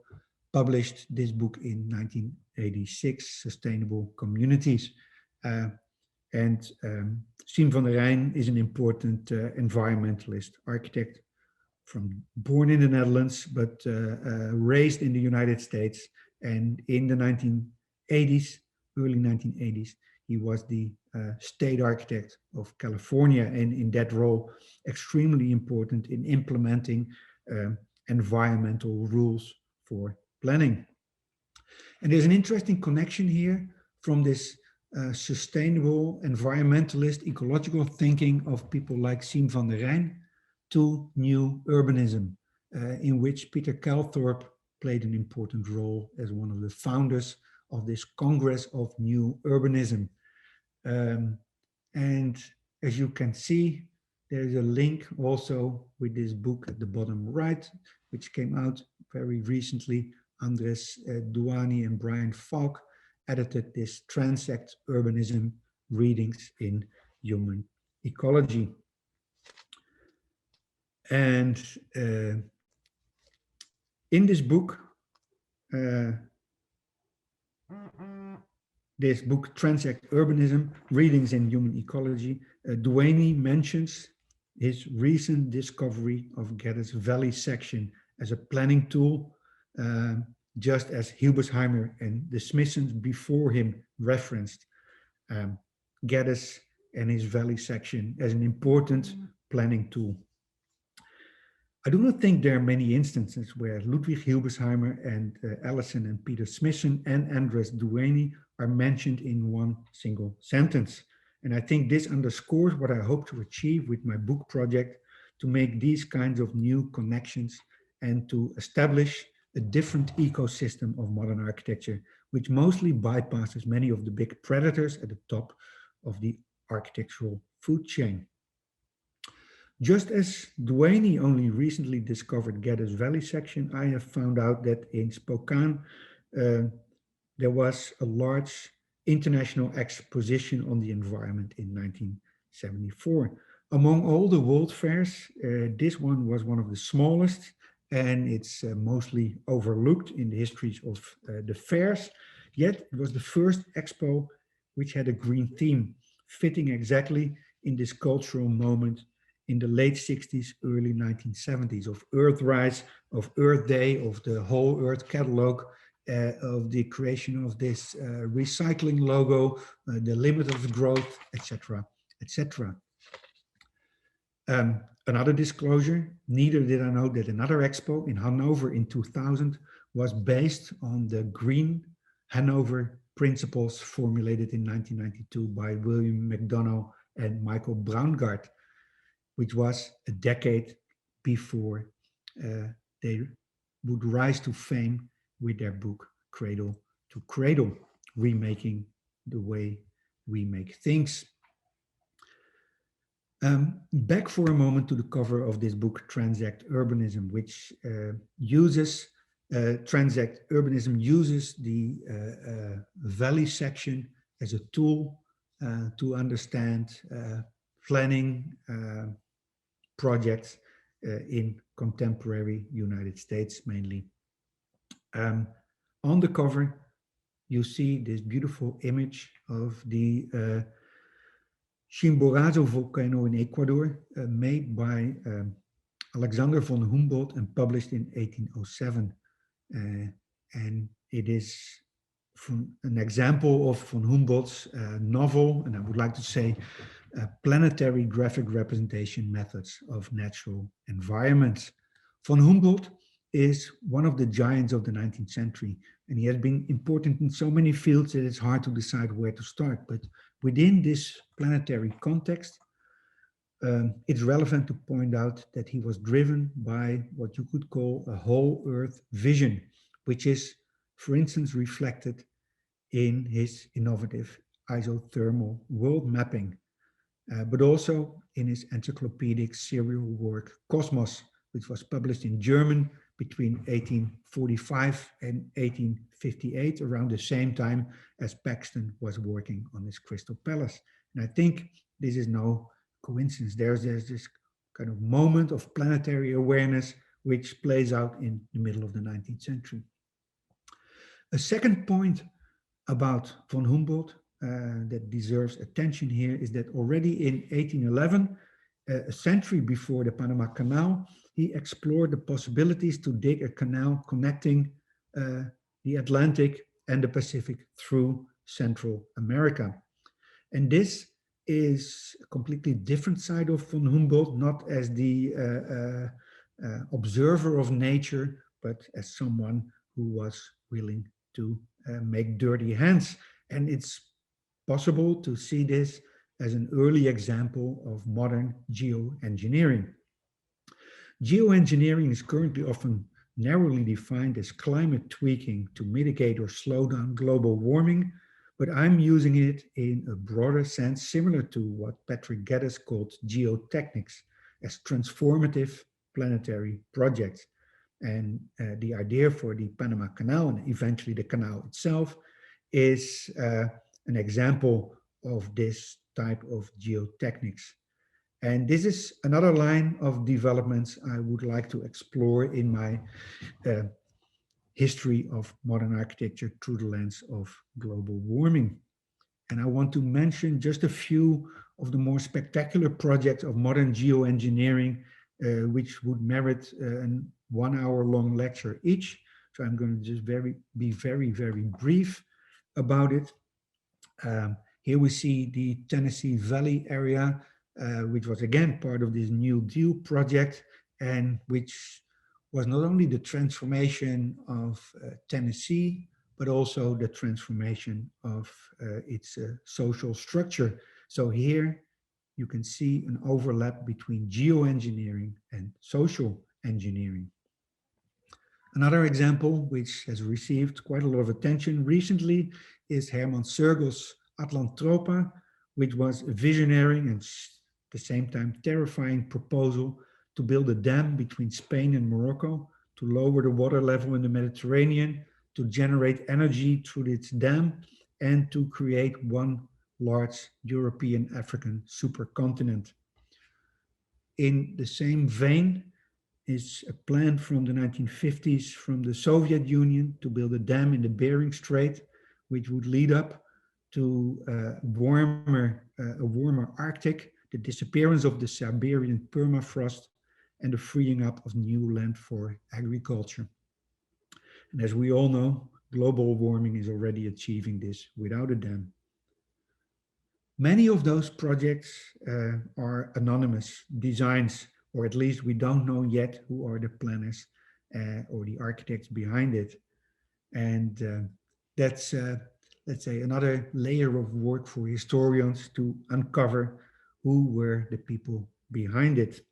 published this book in 1986, Sustainable Communities. Siem van der Rijn is an important environmentalist architect born in the Netherlands, but raised in the United States. And in the 1980s, early 1980s, he was the state architect of California, and in that role, extremely important in implementing environmental rules for planning. And there's an interesting connection here from this sustainable, environmentalist, ecological thinking of people like Siem van der Rijn to new urbanism, in which Peter Calthorpe played an important role as one of the founders of this Congress of New Urbanism. And as you can see, there's a link also with this book at the bottom right, which came out very recently. Andres Douani and Brian Falk edited this Transect Urbanism Readings in Human Ecology. And in this book, Transect Urbanism, Readings in Human Ecology, Douani mentions his recent discovery of Geddes Valley section as a planning tool, just as Hilbersheimer and the Smithsons before him referenced Geddes and his valley section as an important planning tool. I do not think there are many instances where Ludwig Hilbersheimer and Allison and Peter Smithson and Andres Douani are mentioned in one single sentence. And I think this underscores what I hope to achieve with my book project, to make these kinds of new connections and to establish a different ecosystem of modern architecture, which mostly bypasses many of the big predators at the top of the architectural food chain. Just as Douani only recently discovered Geddes Valley section, I have found out that in Spokane, there was a large international exposition on the environment in 1974. Among all the world fairs, this one was one of the smallest, and it's mostly overlooked in the histories of the fairs. Yet it was the first expo which had a green theme, fitting exactly in this cultural moment in the late 60s, early 1970s, of Earthrise, of Earth Day, of the whole Earth catalog, of the creation of this recycling logo, the limit of growth, etc., etc. Another disclosure, neither did I know that another expo in Hanover in 2000 was based on the Green Hanover principles formulated in 1992 by William McDonough and Michael Braungart, which was a decade before they would rise to fame with their book Cradle to Cradle, Remaking the Way We Make Things. Back for a moment to the cover of this book, Transact Urbanism, which Transact Urbanism uses the valley section as a tool to understand planning projects in contemporary United States mainly. On the cover, you see this beautiful image of the Chimborazo volcano in Ecuador, made by Alexander von Humboldt and published in 1807. And it is an example of von Humboldt's novel, and I would like to say planetary graphic representation methods of natural environments. Von Humboldt is one of the giants of the 19th century, and he has been important in so many fields that it's hard to decide where to start. But within this planetary context, it's relevant to point out that he was driven by what you could call a whole Earth vision, which is, for instance, reflected in his innovative isothermal world mapping, but also in his encyclopedic serial work Cosmos, which was published in German between 1845 and 1858, around the same time as Paxton was working on his Crystal Palace. And I think this is no coincidence. There's this kind of moment of planetary awareness which plays out in the middle of the 19th century. A second point about von Humboldt that deserves attention here is that already in 1811, a century before the Panama Canal, he explored the possibilities to dig a canal connecting the Atlantic and the Pacific through Central America. And this is a completely different side of von Humboldt, not as the observer of nature, but as someone who was willing to make dirty hands. And it's possible to see this as an early example of modern geoengineering. Geoengineering is currently often narrowly defined as climate tweaking to mitigate or slow down global warming, but I'm using it in a broader sense, similar to what Patrick Geddes called geotechnics, as transformative planetary projects. And the idea for the Panama Canal, and eventually the canal itself, is an example of this type of geotechnics. And this is another line of developments I would like to explore in my history of modern architecture through the lens of global warming. And I want to mention just a few of the more spectacular projects of modern geoengineering, which would merit a 1 hour long lecture each. So I'm going to just be very, very brief about it. Here we see the Tennessee Valley area, which was again part of this New Deal project, and which was not only the transformation of Tennessee, but also the transformation of its social structure. So here you can see an overlap between geoengineering and social engineering. Another example, which has received quite a lot of attention recently, is Herman Sergel's Atlantropa, which was a visionary and at the same time terrifying proposal to build a dam between Spain and Morocco to lower the water level in the Mediterranean, to generate energy through its dam, and to create one large European African supercontinent. In the same vein is a plan from the 1950s from the Soviet Union to build a dam in the Bering Strait, which would lead up to a warmer Arctic, the disappearance of the Siberian permafrost, and the freeing up of new land for agriculture. And as we all know, global warming is already achieving this without a dam. Many of those projects are anonymous designs or at least we don't know yet who are the planners or the architects behind it. And that's, let's say, another layer of work for historians to uncover who were the people behind it.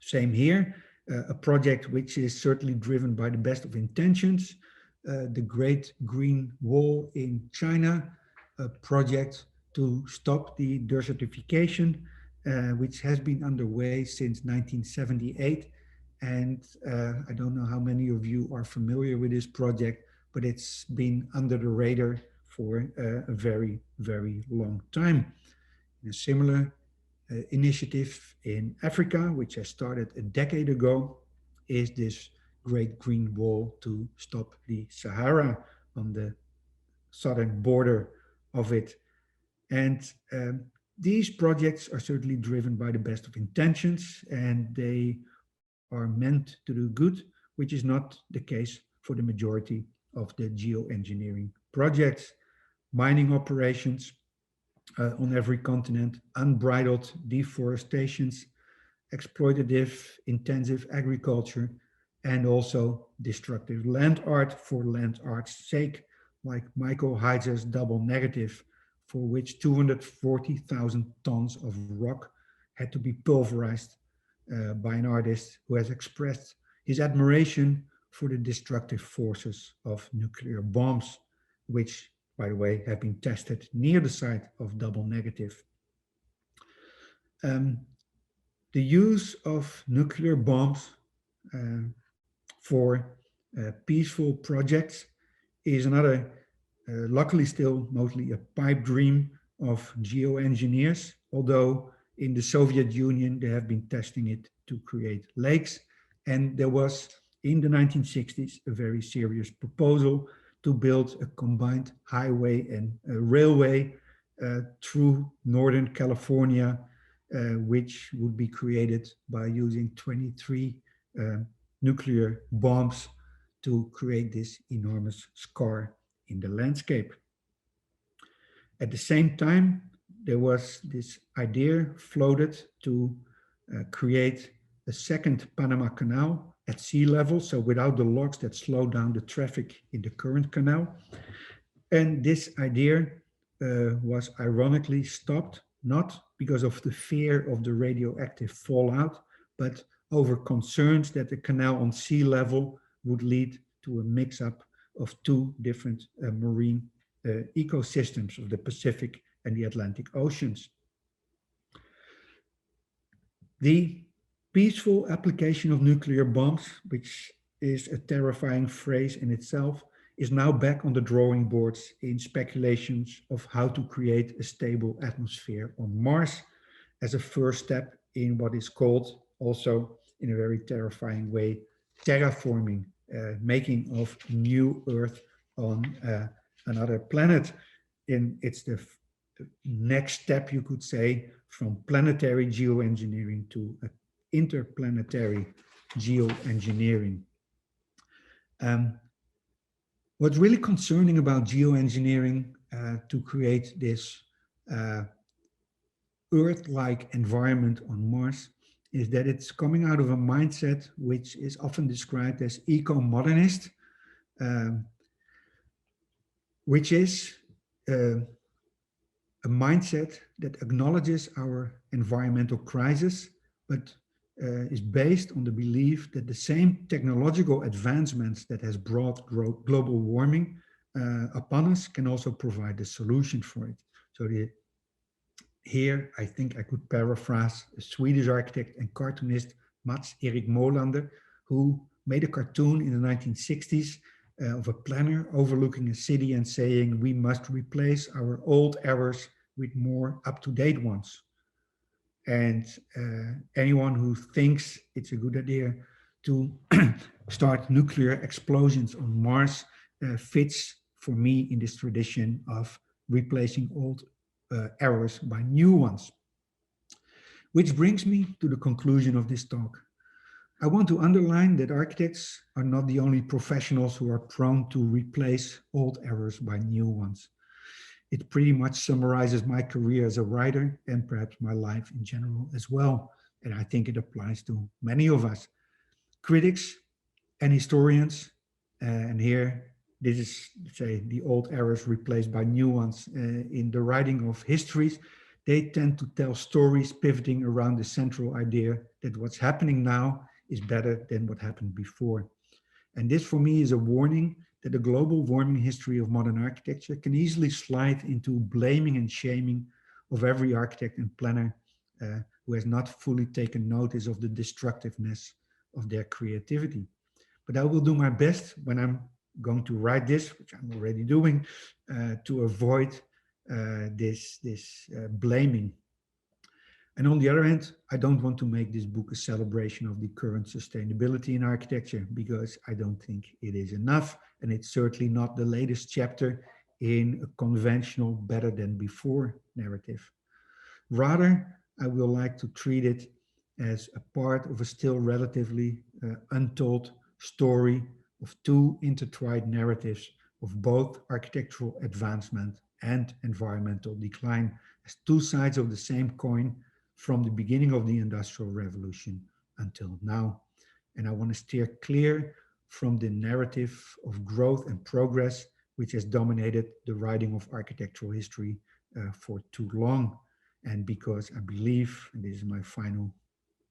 Same here, a project which is certainly driven by the best of intentions, the Great Green Wall in China, a project to stop the desertification, which has been underway since 1978. And I don't know how many of you are familiar with this project, but it's been under the radar for a very, very long time. A similar initiative in Africa, which has started a decade ago, is this Great Green Wall to stop the Sahara on the southern border of it. And these projects are certainly driven by the best of intentions, and they are meant to do good, which is not the case for the majority of the geoengineering projects. Mining operations on every continent, unbridled deforestations, exploitative, intensive agriculture, and also destructive land art for land art's sake, like Michael Heitzer's double negative, for which 240,000 tons of rock had to be pulverized by an artist who has expressed his admiration for the destructive forces of nuclear bombs, which, by the way, have been tested near the site of double negative. The use of nuclear bombs for peaceful projects is another, luckily still mostly a pipe dream of geoengineers, although in the Soviet Union they have been testing it to create lakes. And there was, in the 1960s, a very serious proposal to build a combined highway and railway through Northern California, which would be created by using 23 nuclear bombs to create this enormous scar in the landscape. At the same time, there was this idea floated to create a second Panama Canal at sea level, so without the locks that slow down the traffic in the current canal. And this idea was ironically stopped, not because of the fear of the radioactive fallout, but over concerns that the canal on sea level would lead to a mix-up of two different marine ecosystems of the Pacific and the Atlantic Oceans. The peaceful application of nuclear bombs, which is a terrifying phrase in itself, is now back on the drawing boards in speculations of how to create a stable atmosphere on Mars as a first step in what is called, also in a very terrifying way, terraforming, making of new Earth on another planet. And it's the next step, you could say, from planetary geoengineering to interplanetary geoengineering. What's really concerning about geoengineering to create this Earth-like environment on Mars is that it's coming out of a mindset which is often described as eco-modernist, which is a mindset that acknowledges our environmental crisis, but is based on the belief that the same technological advancements that has brought global warming upon us can also provide the solution for it. So here, I think I could paraphrase a Swedish architect and cartoonist, Mats Erik Molander, who made a cartoon in the 1960s of a planner overlooking a city and saying, we must replace our old errors with more up-to-date ones. And anyone who thinks it's a good idea to start nuclear explosions on Mars fits for me in this tradition of replacing old errors by new ones. Which brings me to the conclusion of this talk. I want to underline that architects are not the only professionals who are prone to replace old errors by new ones. It pretty much summarizes my career as a writer and perhaps my life in general as well. and I think it applies to many of us. Critics and historians, and here this is, say, the old eras replaced by new ones in the writing of histories. They tend to tell stories pivoting around the central idea that what's happening now is better than what happened before. And this for me is a warning that the global warming history of modern architecture can easily slide into blaming and shaming of every architect and planner who has not fully taken notice of the destructiveness of their creativity. But I will do my best when I'm going to write this, which I'm already doing, to avoid this blaming. And on the other hand, I don't want to make this book a celebration of the current sustainability in architecture, because I don't think it is enough. And it's certainly not the latest chapter in a conventional better than before narrative. Rather, I will like to treat it as a part of a still relatively untold story of two intertwined narratives of both architectural advancement and environmental decline as two sides of the same coin from the beginning of the Industrial Revolution until now. And I want to steer clear from the narrative of growth and progress, which has dominated the writing of architectural history for too long. And because I believe, and this is my final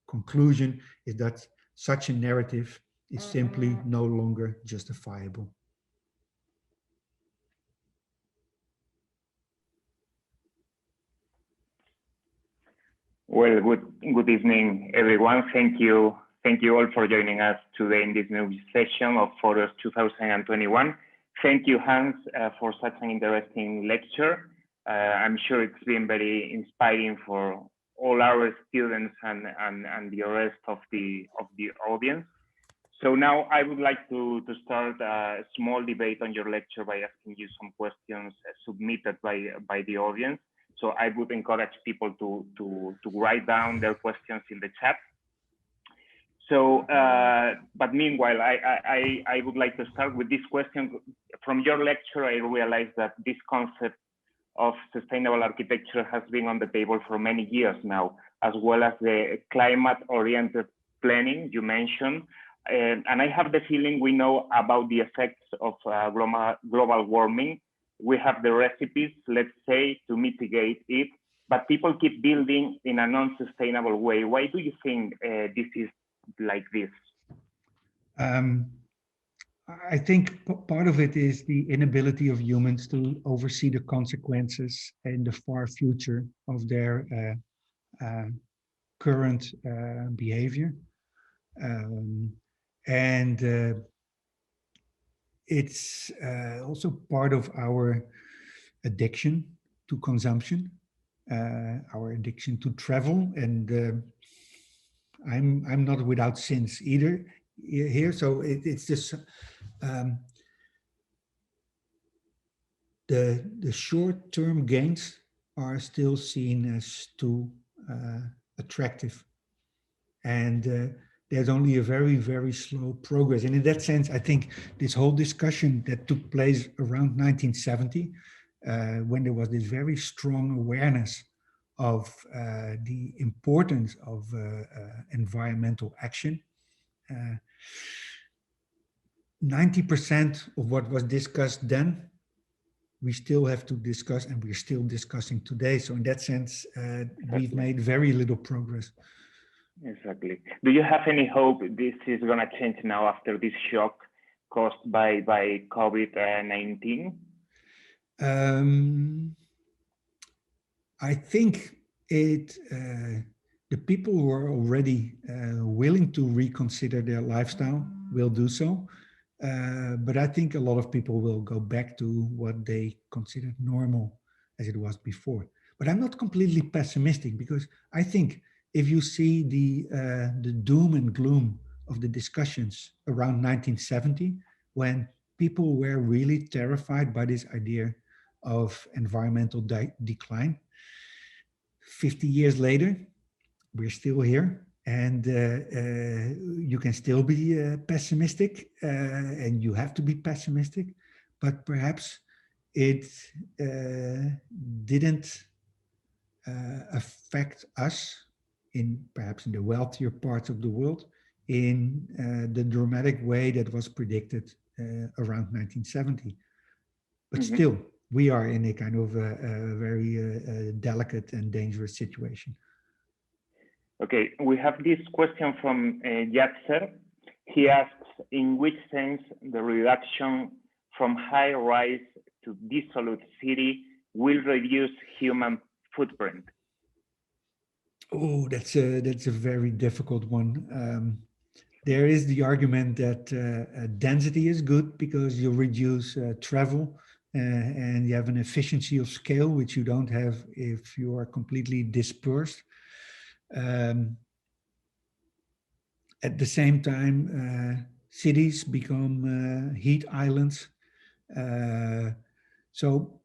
conclusion, is that such a narrative is simply no longer justifiable. Well, good evening, everyone. Thank you all for joining us today in this new session of Foros 2021. Thank you, Hans, for such an interesting lecture. I'm sure it's been very inspiring for all our students and the rest of the audience. So now I would like to start a small debate on your lecture by asking you some questions submitted by the audience. So I would encourage people to write down their questions in the chat. So, but meanwhile, I would like to start with this question. From your lecture, I realized that this concept of sustainable architecture has been on the table for many years now, as well as the climate-oriented planning you mentioned. And I have the feeling we know about the effects of global warming. We have the recipes, let's say, to mitigate it, but people keep building in a non-sustainable way. Why do you think this is like this? I think part of it is the inability of humans to oversee the consequences in the far future of their current behavior. It's also part of our addiction to consumption, our addiction to travel, and I'm not without sins either here. So it's just the short-term gains are still seen as too attractive, and there's only a very, very slow progress. And in that sense, I think this whole discussion that took place around 1970, when there was this very strong awareness of the importance of environmental action, 90% of what was discussed then, we still have to discuss, and we're still discussing today. So in that sense, we've made very little progress. Exactly. Do you have any hope this is going to change now after this shock caused by COVID-19? I think the people who are already willing to reconsider their lifestyle will do so. But I think a lot of people will go back to what they considered normal as it was before. But I'm not completely pessimistic, because I think if you see the doom and gloom of the discussions around 1970, when people were really terrified by this idea of environmental decline, 50 years later, we're still here, and you can still be pessimistic, and you have to be pessimistic, but perhaps it didn't affect us perhaps in the wealthier parts of the world in the dramatic way that was predicted around 1970. But still, we are in a kind of a very delicate and dangerous situation. Okay, we have this question from Yatser. He asks, in which sense the reduction from high-rise to dissolute city will reduce human footprint? Oh, that's a very difficult one. There is the argument that density is good because you reduce travel and you have an efficiency of scale, which you don't have if you are completely dispersed. At the same time, cities become heat islands. So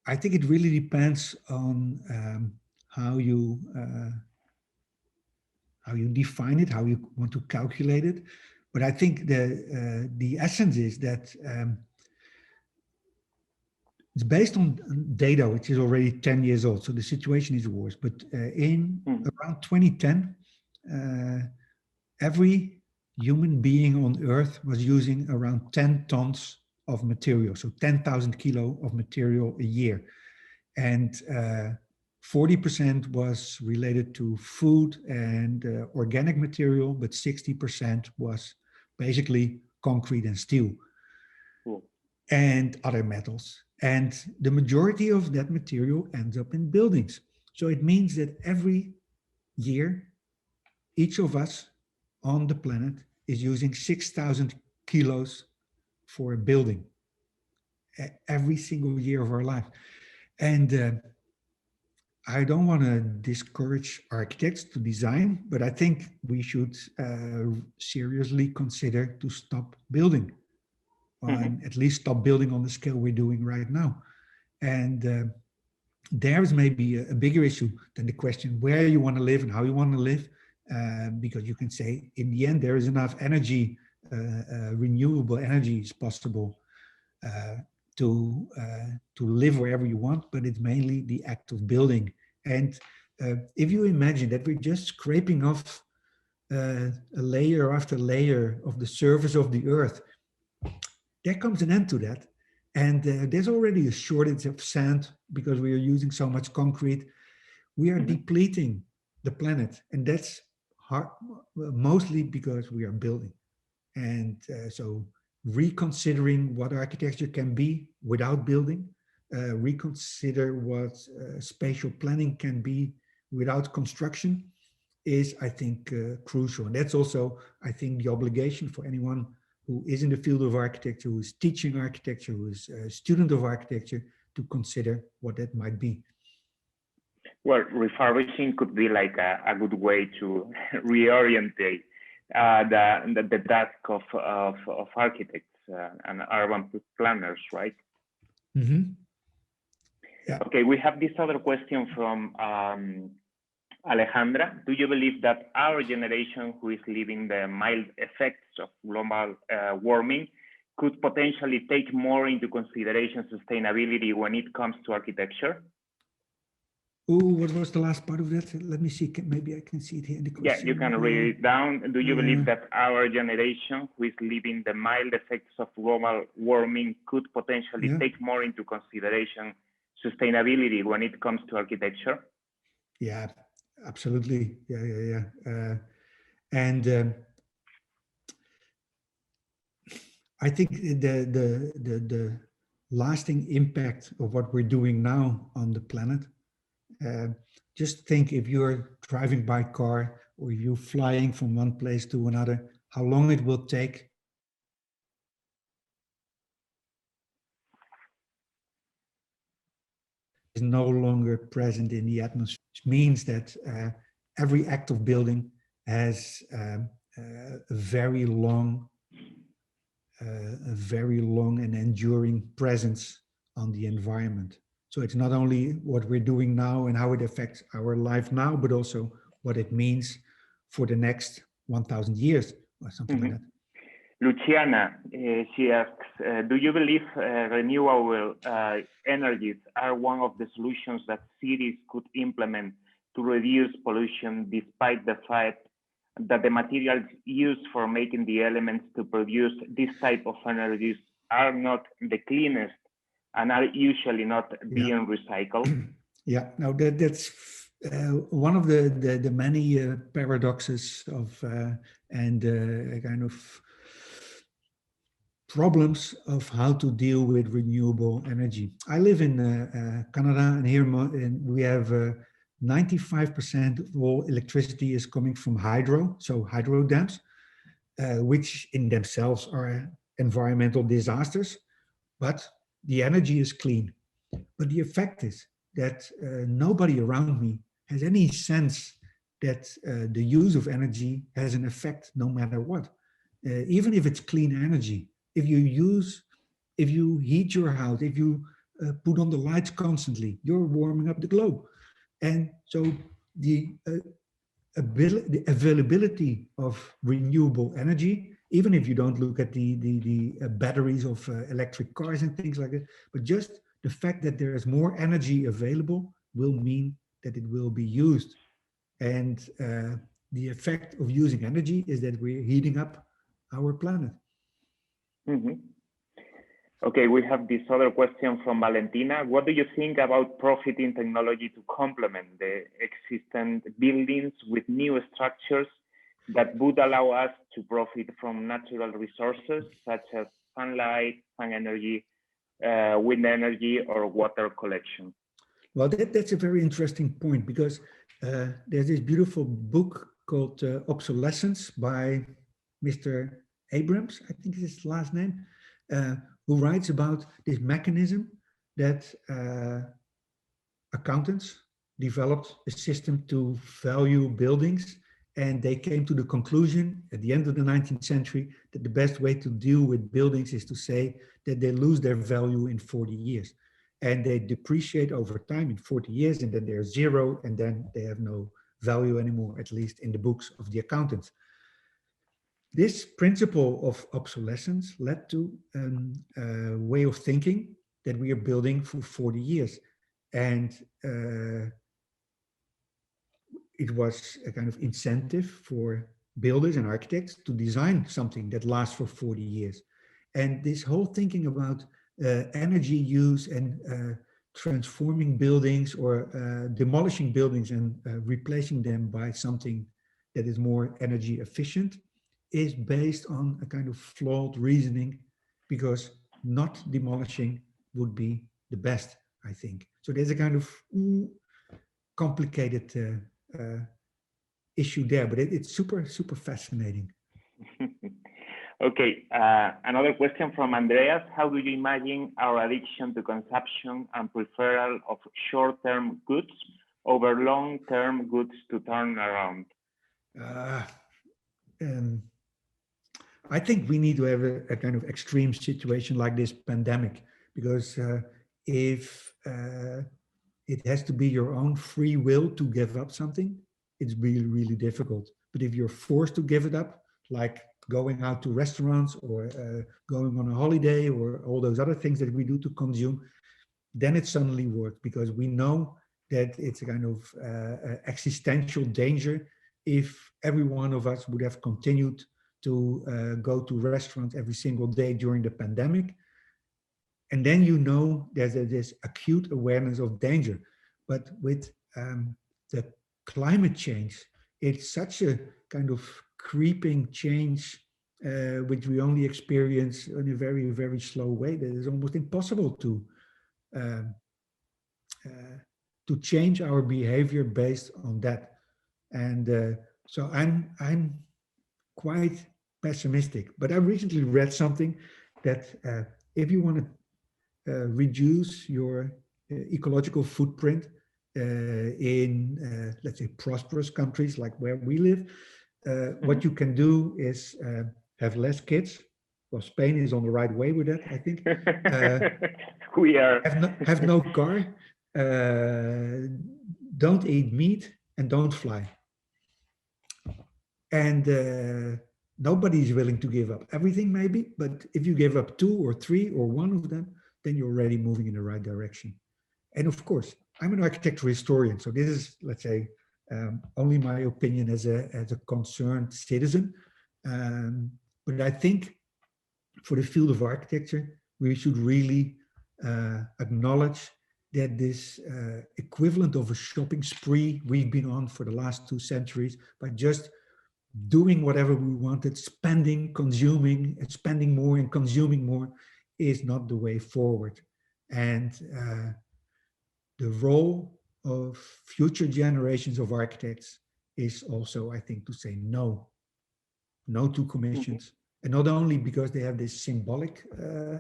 I think it really depends on how you define it, how you want to calculate it. But I think the essence is that it's based on data, which is already 10 years old. So the situation is worse. But in around 2010, every human being on Earth was using around 10 tons of material. So 10,000 kilo of material a year. And 40% was related to food and organic material, but 60% was basically concrete and steel and other metals. And the majority of that material ends up in buildings. So it means that every year, each of us on the planet is using 6,000 kilos for a building every single year of our life. And I don't want to discourage architects to design, but I think we should seriously consider to stop building, at least stop building on the scale we're doing right now. And there is maybe a bigger issue than the question where you want to live and how you want to live, because you can say in the end there is enough energy, renewable energy is possible to live wherever you want, but it's mainly the act of building. And if you imagine that we're just scraping off a layer after layer of the surface of the earth, there comes an end to that. And there's already a shortage of sand because we are using so much concrete. We are depleting the planet, and that's hard, mostly because we are building. And so reconsidering what architecture can be without building, reconsider what spatial planning can be without construction is, I think, crucial. And that's also, I think, the obligation for anyone who is in the field of architecture, who is teaching architecture, who is a student of architecture, to consider what that might be. Well, refurbishing could be like a good way to reorientate the task of architects and urban planners, right? Yeah. Okay, we have this other question from Alejandra. Do you believe that our generation, who is living the mild effects of global warming, could potentially take more into consideration sustainability when it comes to architecture? Oh, what was the last part of that? Let me see, maybe I can see it here in the question. Yeah, you can read it down. Do you believe that our generation, who is living the mild effects of global warming, could potentially take more into consideration sustainability when it comes to architecture? Yeah, absolutely. And I think the lasting impact of what we're doing now on the planet, just think if you're driving by car or you're flying from one place to another, how long it will take is no longer present in the atmosphere, which means that every act of building has a very long and enduring presence on the environment. So it's not only what we're doing now and how it affects our life now, but also what it means for the next 1,000 years or something like that. Luciana, she asks, do you believe renewable energies are one of the solutions that cities could implement to reduce pollution despite the fact that the materials used for making the elements to produce this type of energies are not the cleanest and are usually not being recycled? Yeah, now that's one of the many paradoxes of and kind of problems of how to deal with renewable energy. I live in Canada, and here we have 95% of all electricity is coming from hydro, so hydro dams, which in themselves are environmental disasters, but the energy is clean. But the effect is that nobody around me has any sense that the use of energy has an effect no matter what. Even if it's clean energy, if you heat your house, if you put on the lights constantly, you're warming up the globe. And so the availability of renewable energy, even if you don't look at the batteries of electric cars and things like that, but just the fact that there is more energy available will mean that it will be used. And the effect of using energy is that we're heating up our planet. Mm-hmm. Okay, we have this other question from Valentina. What do you think about profiting technology to complement the existing buildings with new structures that would allow us to profit from natural resources such as sunlight, sun energy, wind energy, or water collection? Well, that's a very interesting point, because there's this beautiful book called Obsolescence by Mr. Abrams, I think is his last name, who writes about this mechanism that accountants developed a system to value buildings, and they came to the conclusion at the end of the 19th century that the best way to deal with buildings is to say that they lose their value in 40 years. And they depreciate over time in 40 years, and then they're zero, and then they have no value anymore, at least in the books of the accountants. This principle of obsolescence led to a way of thinking that we are building for 40 years. And it was a kind of incentive for builders and architects to design something that lasts for 40 years. And this whole thinking about energy use and transforming buildings or demolishing buildings and replacing them by something that is more energy efficient is based on a kind of flawed reasoning, because not demolishing would be the best, I think. So there's a kind of complicated issue there, but it's super, super fascinating. Okay, another question from Andreas. How do you imagine our addiction to consumption and preferral of short-term goods over long-term goods to turn around? I think we need to have a kind of extreme situation like this pandemic, because if it has to be your own free will to give up something, it's really, really difficult. But if you're forced to give it up, like going out to restaurants or going on a holiday or all those other things that we do to consume, then it suddenly works, because we know that it's a kind of existential danger if every one of us would have continued to go to restaurants every single day during the pandemic. And then you know there's this acute awareness of danger. But with the climate change, it's such a kind of creeping change, which we only experience in a very, very slow way, that it's almost impossible to change our behavior based on that. And so I'm quite pessimistic. But I recently read something that if you want to reduce your ecological footprint in, let's say, prosperous countries like where we live, what you can do is have less kids. Well, Spain is on the right way with that, I think. We are. Have no car, don't eat meat, and don't fly. And nobody's willing to give up everything, maybe, but if you give up 2 or 3 or 1 of them, then you're already moving in the right direction. And of course, I'm an architectural historian, so this is, let's say, only my opinion as a concerned citizen. But I think for the field of architecture, we should really acknowledge that this equivalent of a shopping spree we've been on for the last 2 centuries, by just doing whatever we wanted, spending, consuming, and spending more and consuming more, is not the way forward. And the role of future generations of architects is also, I think, to say no to commissions. And not only because they have this symbolic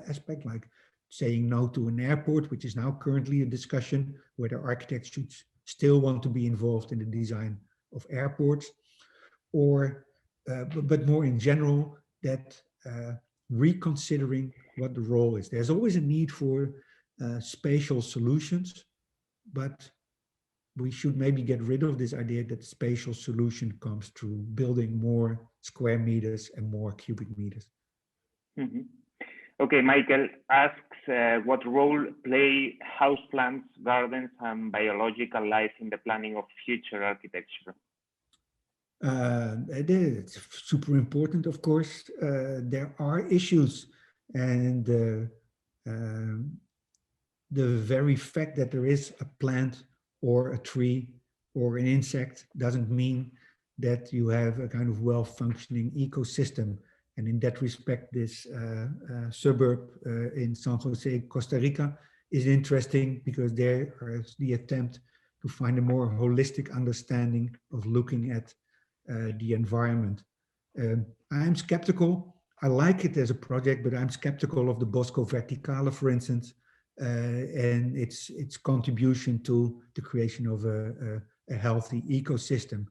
aspect, like saying no to an airport, which is now currently a discussion whether architects should still want to be involved in the design of airports, or but more in general, that reconsidering what the role is. There's always a need for spatial solutions, but we should maybe get rid of this idea that spatial solution comes through building more square meters and more cubic meters. Okay, Michael asks, what role play houseplants, gardens, and biological life in the planning of future architecture? It's super important, of course. There are issues, and the very fact that there is a plant or a tree or an insect doesn't mean that you have a kind of well-functioning ecosystem. And in that respect, this suburb in San Jose, Costa Rica, is interesting because there is the attempt to find a more holistic understanding of looking at the environment. I'm skeptical. I like it as a project, but I'm skeptical of the Bosco Verticale, for instance, and its contribution to the creation of a healthy ecosystem.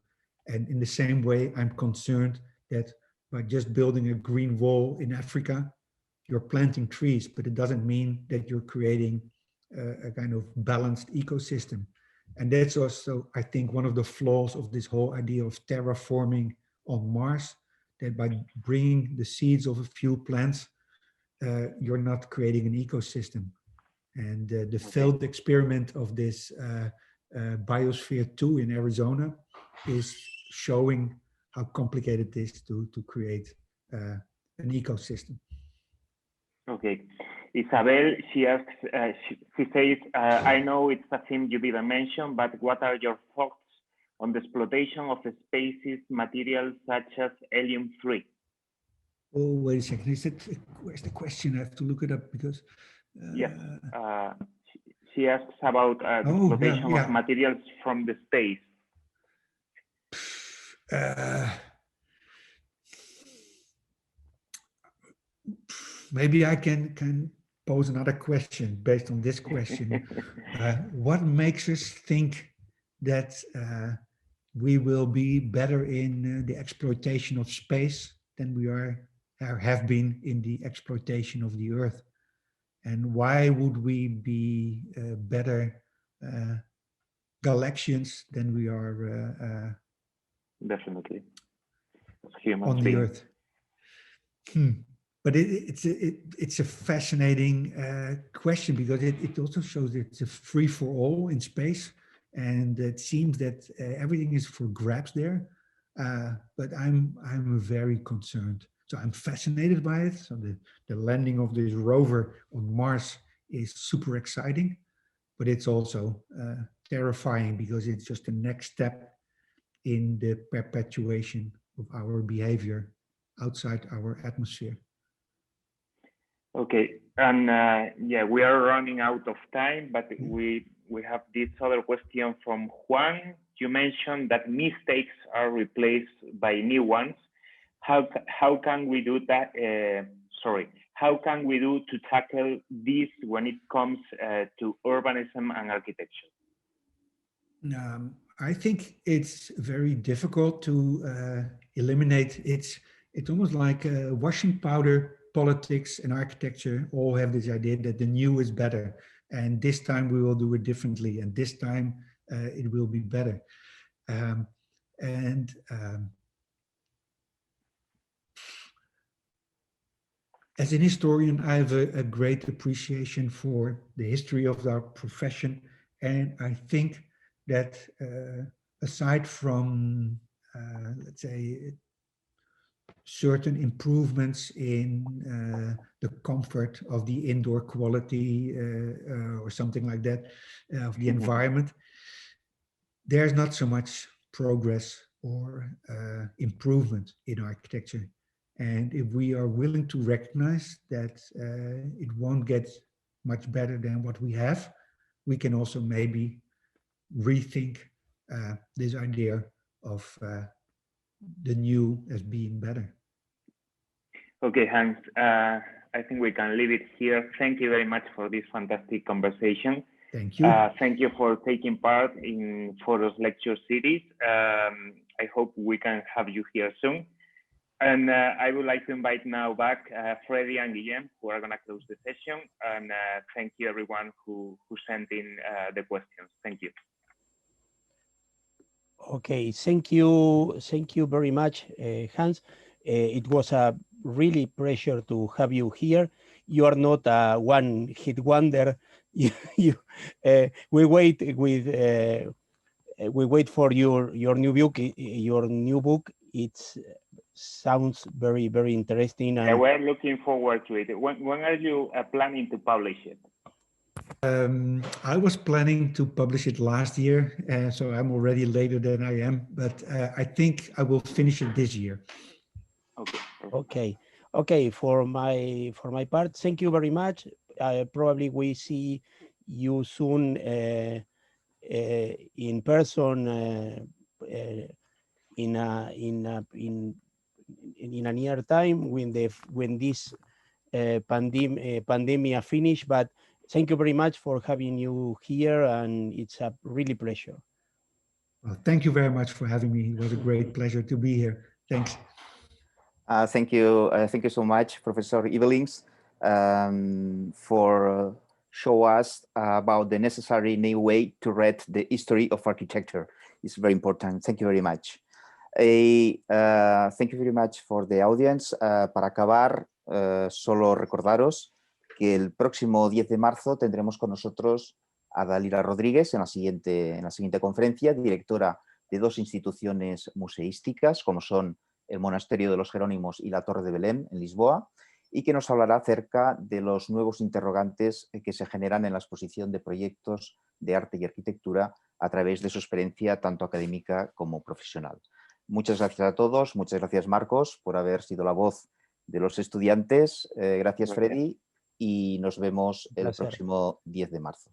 And in the same way, I'm concerned that by just building a green wall in Africa, you're planting trees, but it doesn't mean that you're creating a kind of balanced ecosystem. And that's also, I think, one of the flaws of this whole idea of terraforming on Mars, that by bringing the seeds of a few plants, you're not creating an ecosystem. And the failed experiment of this Biosphere 2 in Arizona is showing how complicated it is to create an ecosystem. Okay. Isabel, she asks, she says, I know it's a theme you didn't mention, but what are your thoughts on the exploitation of spaces, materials such as helium-3? Oh, wait a second. Where's the question? I have to look it up because... yes. She asks about the exploitation of materials from the space. Maybe I can pose another question based on this question. What makes us think that we will be better in the exploitation of space than we have been in the exploitation of the Earth? And why would we be better Galaxians than we are definitely on the Earth? But it's a fascinating question, because it also shows that it's a free for all in space, and it seems that everything is for grabs there. But I'm very concerned. So I'm fascinated by it. So the landing of this rover on Mars is super exciting, but it's also terrifying, because it's just the next step in the perpetuation of our behavior outside our atmosphere. Okay, and yeah, we are running out of time, but we have this other question from Juan. You mentioned that mistakes are replaced by new ones. How can we do that? How can we do to tackle this when it comes to urbanism and architecture? I think it's very difficult to eliminate. It's almost like washing powder. Politics and architecture all have this idea that the new is better, and this time we will do it differently, and this time it will be better. As an historian, I have a great appreciation for the history of our profession, and I think that aside from, let's say, certain improvements in the comfort of the indoor quality or something like that of the environment, there's not so much progress or improvement in architecture. And if we are willing to recognize that it won't get much better than what we have, we can also maybe rethink this idea of the new as being better. Okay, Hans, I think we can leave it here. Thank you very much for this fantastic conversation. Thank you. Thank you for taking part in Foros lecture series. I hope we can have you here soon. And I would like to invite now back Freddie and Guillem, who are going to close the session. And thank you everyone who sent in the questions. Thank you. Okay, thank you very much, Hans. It was a really pleasure to have you here. You are not a one-hit wonder. We wait for your new book. It sounds very, very interesting. And yeah, we're looking forward to it. When are you planning to publish it? I was planning to publish it last year, so I'm already later than I am, but I think I will finish it this year. Okay. For my part, thank you very much. Probably we see you soon in person in a near time when this pandemic finish. But thank you very much for having you here, and it's a really pleasure. Well, thank you very much for having me. It was a great pleasure to be here. Thanks. Thank you so much, Professor Ibelings, for show us about the necessary new way to read the history of architecture. It's very important. Thank you very much. Thank you very much for the audience. Para acabar, solo recordaros que el próximo 10 de marzo tendremos con nosotros a Dalila Rodríguez en la siguiente conferencia, directora de dos instituciones museísticas, como son el Monasterio de los Jerónimos y la Torre de Belém, en Lisboa, y que nos hablará acerca de los nuevos interrogantes que se generan en la exposición de proyectos de arte y arquitectura a través de su experiencia tanto académica como profesional. Muchas gracias a todos, muchas gracias Marcos por haber sido la voz de los estudiantes, gracias Freddy y nos vemos el próximo 10 de marzo.